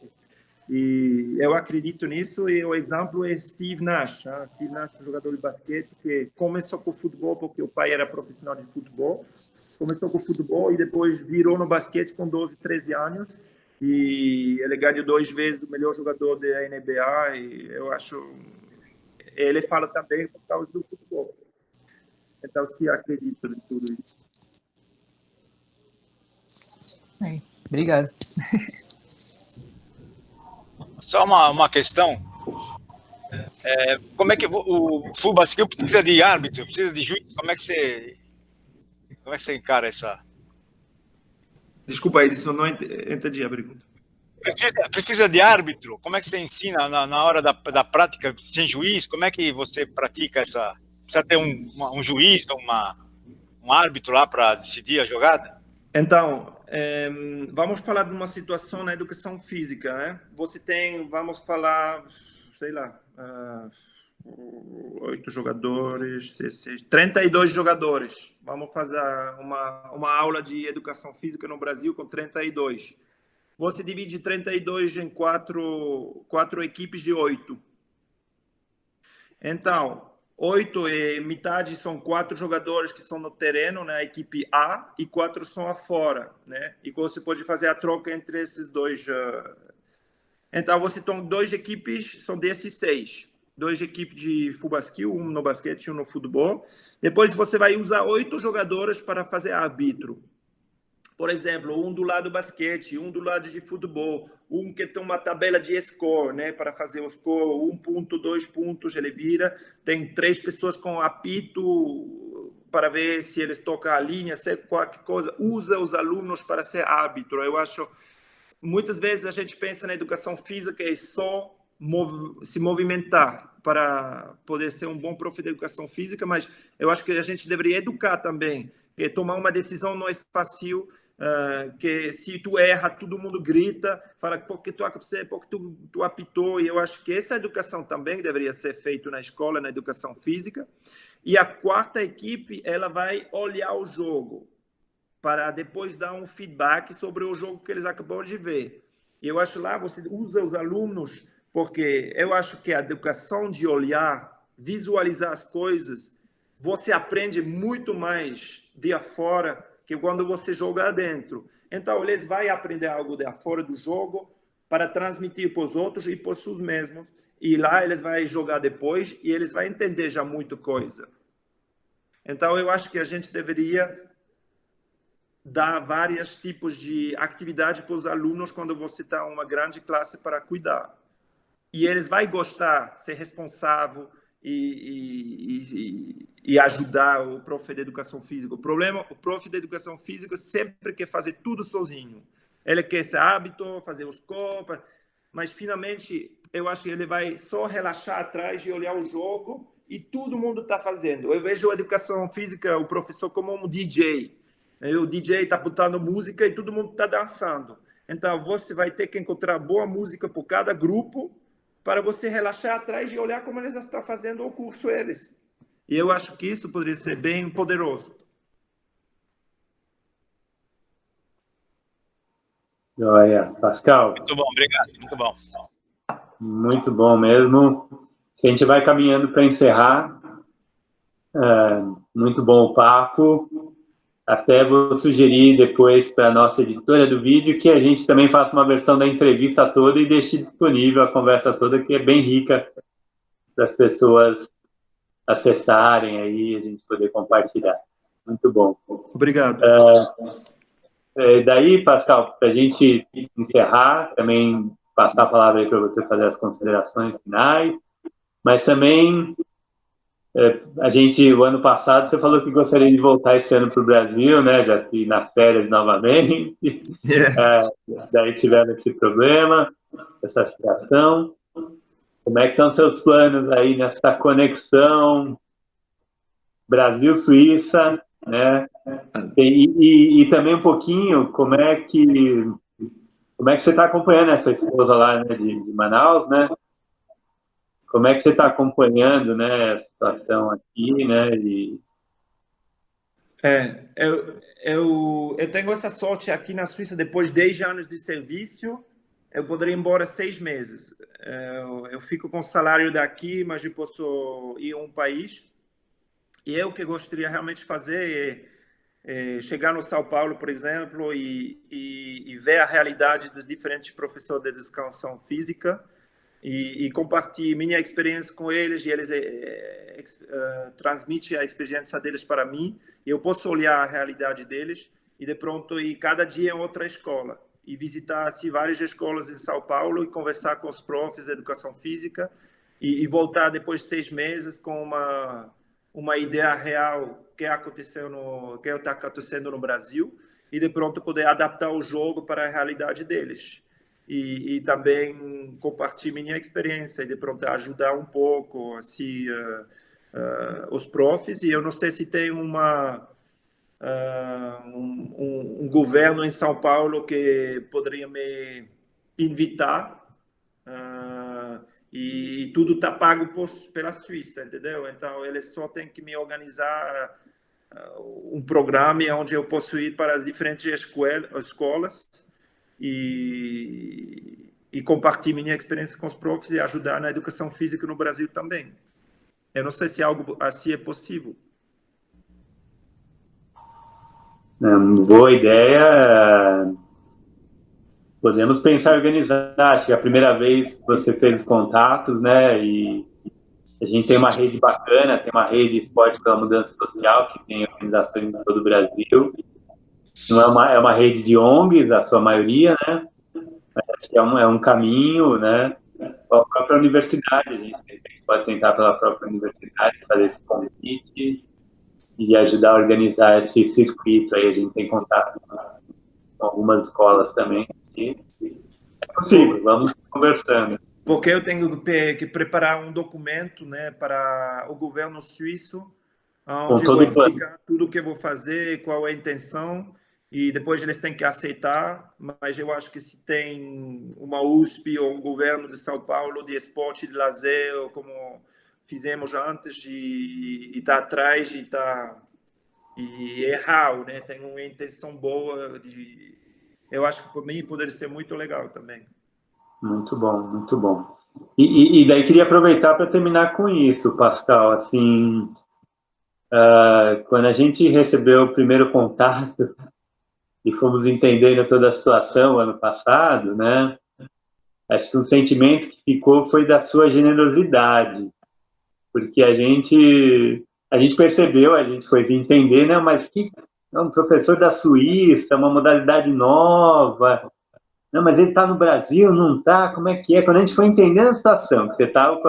E eu acredito nisso, e o exemplo é Steve Nash. Steve Nash, jogador de basquete, que começou com o futebol porque o pai era profissional de futebol, começou com o futebol e depois virou no basquete com 12, 13 anos, e ele ganhou 2 vezes o melhor jogador da NBA, e eu acho... Ele fala também por causa do futebol. Então, se acredita em tudo isso. Obrigado. Só uma questão. Como é que o futebol basquete precisa de árbitro, precisa de juiz? Como é que você encara essa? Desculpa, Edson, não entendi a pergunta. Precisa de árbitro? Como é que você ensina na hora da prática sem juiz? Como é que você pratica essa? Precisa ter um juiz ou um árbitro lá para decidir a jogada? Então, vamos falar de uma situação na educação física, né? Você tem, vamos falar, sei lá, 8 jogadores, 16, 32 jogadores. Vamos fazer uma aula de educação física no Brasil com 32. Você divide 32 em quatro equipes de 8. Então, 8 e metade são 4 jogadores que são no terreno, na equipe A, e 4 são afora, né? E você pode fazer a troca entre esses dois. Então, você tem 2 equipes, são desses 6. 2 equipes de futebol, um no basquete e um no futebol. Depois, você vai usar 8 jogadores para fazer árbitro. Por exemplo, um do lado do basquete, um do lado de futebol, um que tem uma tabela de score, né, para fazer o score, 1 ponto, 2 pontos, ele vira. Tem 3 pessoas com apito para ver se eles tocam a linha, se qualquer coisa. Usa os alunos para ser árbitro. Eu acho, muitas vezes a gente pensa na educação física é só se movimentar para poder ser um bom prof de educação física, mas eu acho que a gente deveria educar também. Porque tomar uma decisão não é fácil. Que se tu erra, todo mundo grita, fala porque tu apitou, e eu acho que essa educação também deveria ser feita na escola, na educação física. E a quarta equipe, ela vai olhar o jogo para depois dar um feedback sobre o jogo que eles acabaram de ver. E eu acho lá, você usa os alunos, porque eu acho que a educação de olhar, visualizar as coisas, você aprende muito mais de fora que quando você joga dentro. Então, eles vão aprender algo de fora do jogo para transmitir para os outros e para os mesmos. E lá eles vão jogar depois e eles vão entender já muita coisa. Então, eu acho que a gente deveria dar vários tipos de atividade para os alunos quando você está em uma grande classe para cuidar. E eles vão gostar, ser responsável, e ajudar o prof de educação física. O problema, o prof de educação física sempre quer fazer tudo sozinho. Ele quer ser hábito, fazer os corpos, mas finalmente eu acho que ele vai só relaxar atrás e olhar o jogo e todo mundo está fazendo. Eu vejo a educação física, o professor como um DJ. O DJ está botando música e todo mundo está dançando. Então você vai ter que encontrar boa música por cada grupo para você relaxar atrás e olhar como eles estão fazendo o curso eles. E eu acho que isso poderia ser bem poderoso. Olha, Pascal. Muito bom, obrigado. Muito bom. Muito bom mesmo. A gente vai caminhando para encerrar. Muito bom o papo. Até vou sugerir depois para a nossa editora do vídeo que a gente também faça uma versão da entrevista toda e deixe disponível a conversa toda, que é bem rica para as pessoas acessarem aí, a gente poder compartilhar. Muito bom. Obrigado. Daí, Pascal, para a gente encerrar, também passar a palavra aí para você fazer as considerações finais, mas também a gente, o ano passado, você falou que gostaria de voltar esse ano para o Brasil, né? Já que nas férias novamente. Daí tiveram esse problema, essa situação. Como é que estão seus planos aí nessa conexão Brasil-Suíça, né? E também um pouquinho como é que você está acompanhando essa esposa lá, né, de Manaus, né? Como é que você está acompanhando, né, a situação aqui, né? Eu tenho essa sorte aqui na Suíça, depois de 10 anos de serviço, eu poderia ir embora 6 meses. Eu fico com o salário daqui, mas eu posso ir a um país. E eu que gostaria realmente de fazer chegar no São Paulo, por exemplo, e ver a realidade dos diferentes professores de educação física, e compartilhar minha experiência com eles, e eles transmitem a experiência deles para mim, e eu posso olhar a realidade deles, e de pronto, e cada dia é outra escola, e visitar assim, várias escolas em São Paulo, e conversar com os profs de educação física, e voltar depois de 6 meses com uma ideia real que está acontecendo no Brasil, e de pronto poder adaptar o jogo para a realidade deles. E também compartilhar minha experiência e de pronto ajudar um pouco assim, os profs. E eu não sei se tem um governo em São Paulo que poderia me invitar, e tudo está pago pela Suíça, entendeu? Então, eles só têm que me organizar um programa onde eu posso ir para diferentes escolas e compartilhar minha experiência com os profs e ajudar na educação física no Brasil também. Eu não sei se algo assim é possível. Boa ideia. Podemos pensar em organizar. Acho que é a primeira vez que você fez os contatos, né? E a gente tem uma rede bacana, tem uma rede Esporte pela Mudança Social, que tem organizações em todo o Brasil. Não é uma rede de ONGs, a sua maioria, né? Mas acho que é um caminho, né? A própria universidade, a gente pode tentar pela própria universidade fazer esse convite e ajudar a organizar esse circuito aí. A gente tem contato com algumas escolas também. É possível, vamos conversando. Porque eu tenho que preparar um documento, né, para o governo suíço, onde eu vou explicar tudo o que eu vou fazer, qual é a intenção, e depois eles têm que aceitar. Mas eu acho que se tem uma USP ou um governo de São Paulo de esporte e de lazer, como fizemos antes, e está atrás e é real, né? Tem uma intenção boa. Eu acho que para mim poderia ser muito legal também. Muito bom, muito bom. E daí queria aproveitar para terminar com isso, Pascal. Assim, quando a gente recebeu o primeiro contato e fomos entendendo toda a situação ano passado, né? Acho que um sentimento que ficou foi da sua generosidade, porque a gente percebeu, a gente foi entender, né? Mas que é um professor da Suíça, uma modalidade nova. Não, mas ele está no Brasil, não está? Como é que é? Quando a gente foi entendendo a situação, que você estava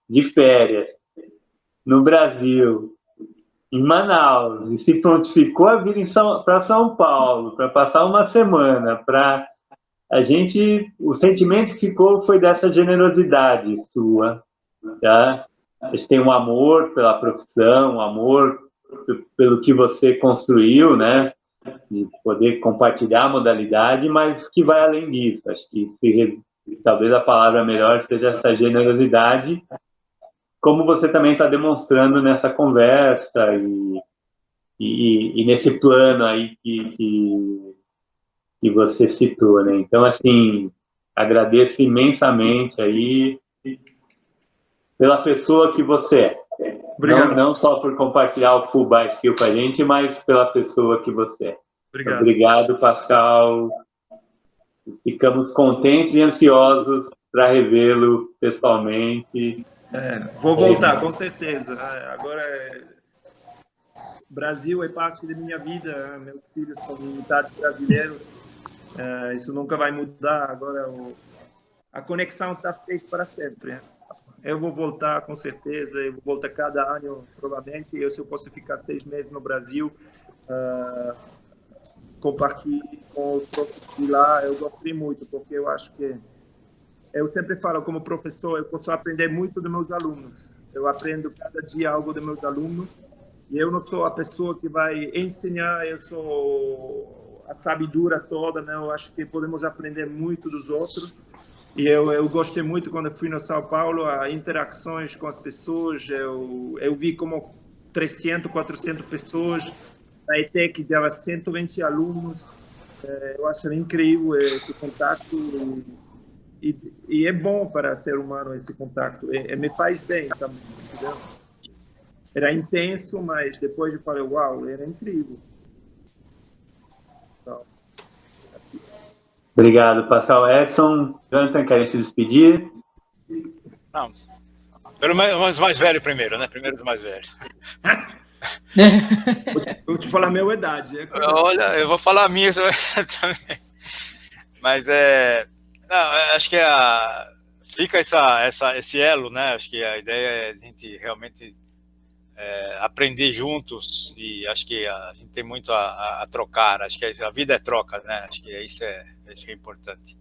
de férias no Brasil, em Manaus, e se prontificou a vir para São Paulo, para passar uma semana, o sentimento que ficou foi dessa generosidade sua, tá? A gente tem um amor pela profissão, um amor pelo que você construiu, né? De poder compartilhar a modalidade, mas que vai além disso. Acho que talvez a palavra melhor seja essa generosidade, como você também está demonstrando nessa conversa e nesse plano aí que você citou, né? Então, assim, agradeço imensamente aí pela pessoa que você é. Obrigado. Não só por compartilhar o Full by Skill com a gente, mas pela pessoa que você é. Obrigado, Pascal. Ficamos contentes e ansiosos para revê-lo pessoalmente. Vou voltar, com certeza. Agora, Brasil é parte da minha vida. Meus filhos são metade brasileiros. Isso nunca vai mudar. Agora, a conexão está feita para sempre. Eu vou voltar, com certeza. Eu vou voltar cada ano, provavelmente. Se eu posso ficar 6 meses no Brasil, compartilhar com os professores de lá, eu gostei muito, porque eu acho que eu sempre falo, como professor, eu posso aprender muito dos meus alunos. Eu aprendo cada dia algo dos meus alunos, e eu não sou a pessoa que vai ensinar, eu sou a sabedura toda, né? Eu acho que podemos aprender muito dos outros. E eu gostei muito quando eu fui no São Paulo, as interações com as pessoas, eu vi como 300, 400 pessoas, a ETEC dava 120 alunos, eu acho incrível esse contato, e é bom para ser humano esse contato, me faz bem também, entendeu? Era intenso, mas depois eu falei, uau, era incrível. Então, obrigado, Pascal. Edson, Jonathan, querem se despedir? Não. Pelo menos mais velho primeiro, né? Primeiro dos mais velhos. Vou te falar a minha idade. Olha, eu vou falar a minha também. Mas não, acho que fica esse elo, né? Acho que a ideia é a gente realmente aprender juntos, e acho que a gente tem muito a trocar. Acho que a vida é troca, né? Acho que isso que é importante.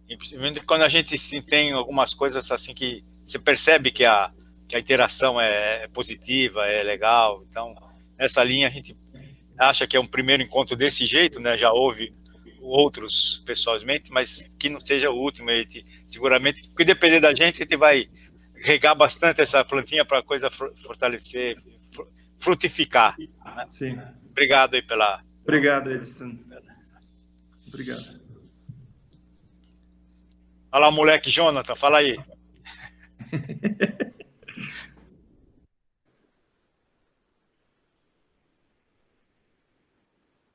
E principalmente quando a gente tem algumas coisas assim que você percebe que a interação é positiva, é legal. Então, nessa linha a gente acha que é um primeiro encontro desse jeito, né? Já houve outros pessoalmente, mas que não seja o último. Seguramente, porque depender da gente, a gente vai regar bastante essa plantinha para a coisa fortalecer, frutificar. Né? Sim. Obrigado aí pela... Obrigado, Edson. Obrigado. Fala, moleque Jonathan, fala aí.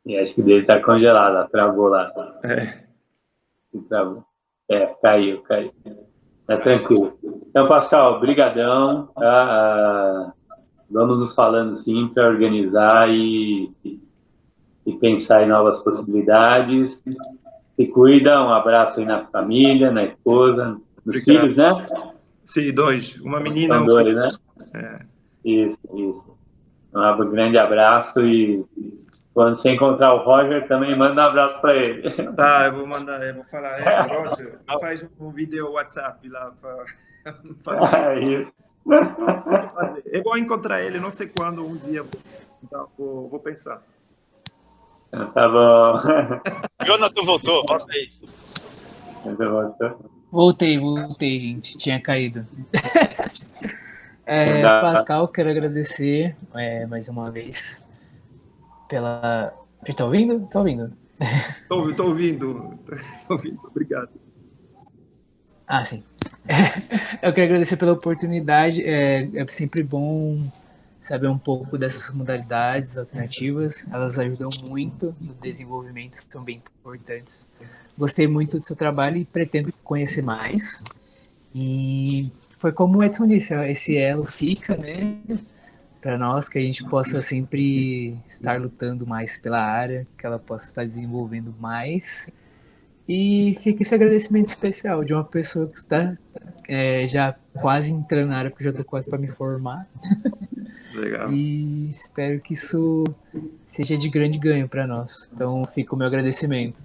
E acho que dele tá congelado, travou lá. Travou. Caiu. Tá tranquilo. Então, Pascal, brigadão. Tá? Vamos nos falando sim para organizar e pensar em novas possibilidades. Se cuida, um abraço aí na família, na esposa, nos filhos, né? Sim, 2. Uma menina. São 2, né? Isso. Um grande abraço e quando você encontrar o Roger, também manda um abraço para ele. Tá, eu vou falar, Roger, faz um vídeo WhatsApp lá para isso. fazer. Eu vou encontrar ele, não sei quando, um dia, então vou pensar. Tá bom. Jonathan voltou, volta aí. Voltei, gente. Tinha caído. Pascal, quero agradecer mais uma vez pela... Ele tá ouvindo? Tá ouvindo. Tô ouvindo. Obrigado. Ah, sim. Eu quero agradecer pela oportunidade. É sempre bom saber um pouco dessas modalidades alternativas. Elas ajudam muito no desenvolvimento, são bem importantes. Gostei muito do seu trabalho e pretendo conhecer mais. E foi como o Edson disse, esse elo fica, né, para nós, que a gente possa sempre estar lutando mais pela área, que ela possa estar desenvolvendo mais. E fica esse agradecimento especial de uma pessoa que está já quase entrando na área, porque eu já estou quase para me formar. Legal. E espero que isso seja de grande ganho para nós. Então fica o meu agradecimento.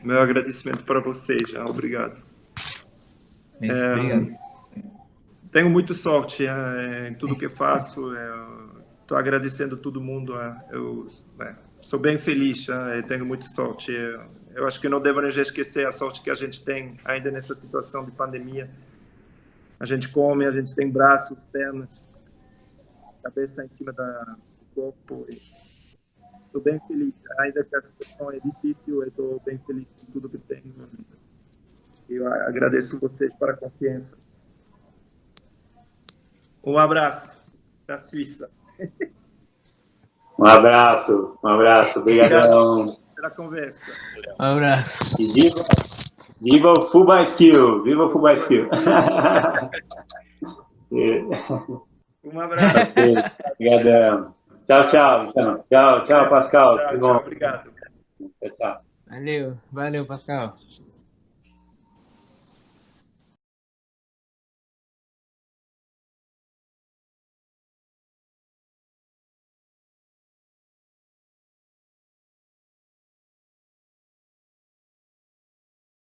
Meu agradecimento para vocês, já. Obrigado. Obrigado. Tenho muita sorte em tudo que faço. Estou agradecendo todo mundo. Eu sou bem feliz. Tenho muita sorte. Eu acho que não devemos esquecer a sorte que a gente tem ainda nessa situação de pandemia. A gente come, a gente tem braços, pernas, cabeça em cima do corpo. Estou bem feliz. Ainda que a situação é difícil, eu estou bem feliz com tudo que tenho. Eu agradeço vocês pela confiança. Um abraço da Suíça. Um abraço. Obrigadão. Pela conversa. Um abraço. E viva o Full by Skill. Um abraço. Obrigadão. Tchau, Pascal. Tchau, obrigado. Tchau. Valeu, Pascal.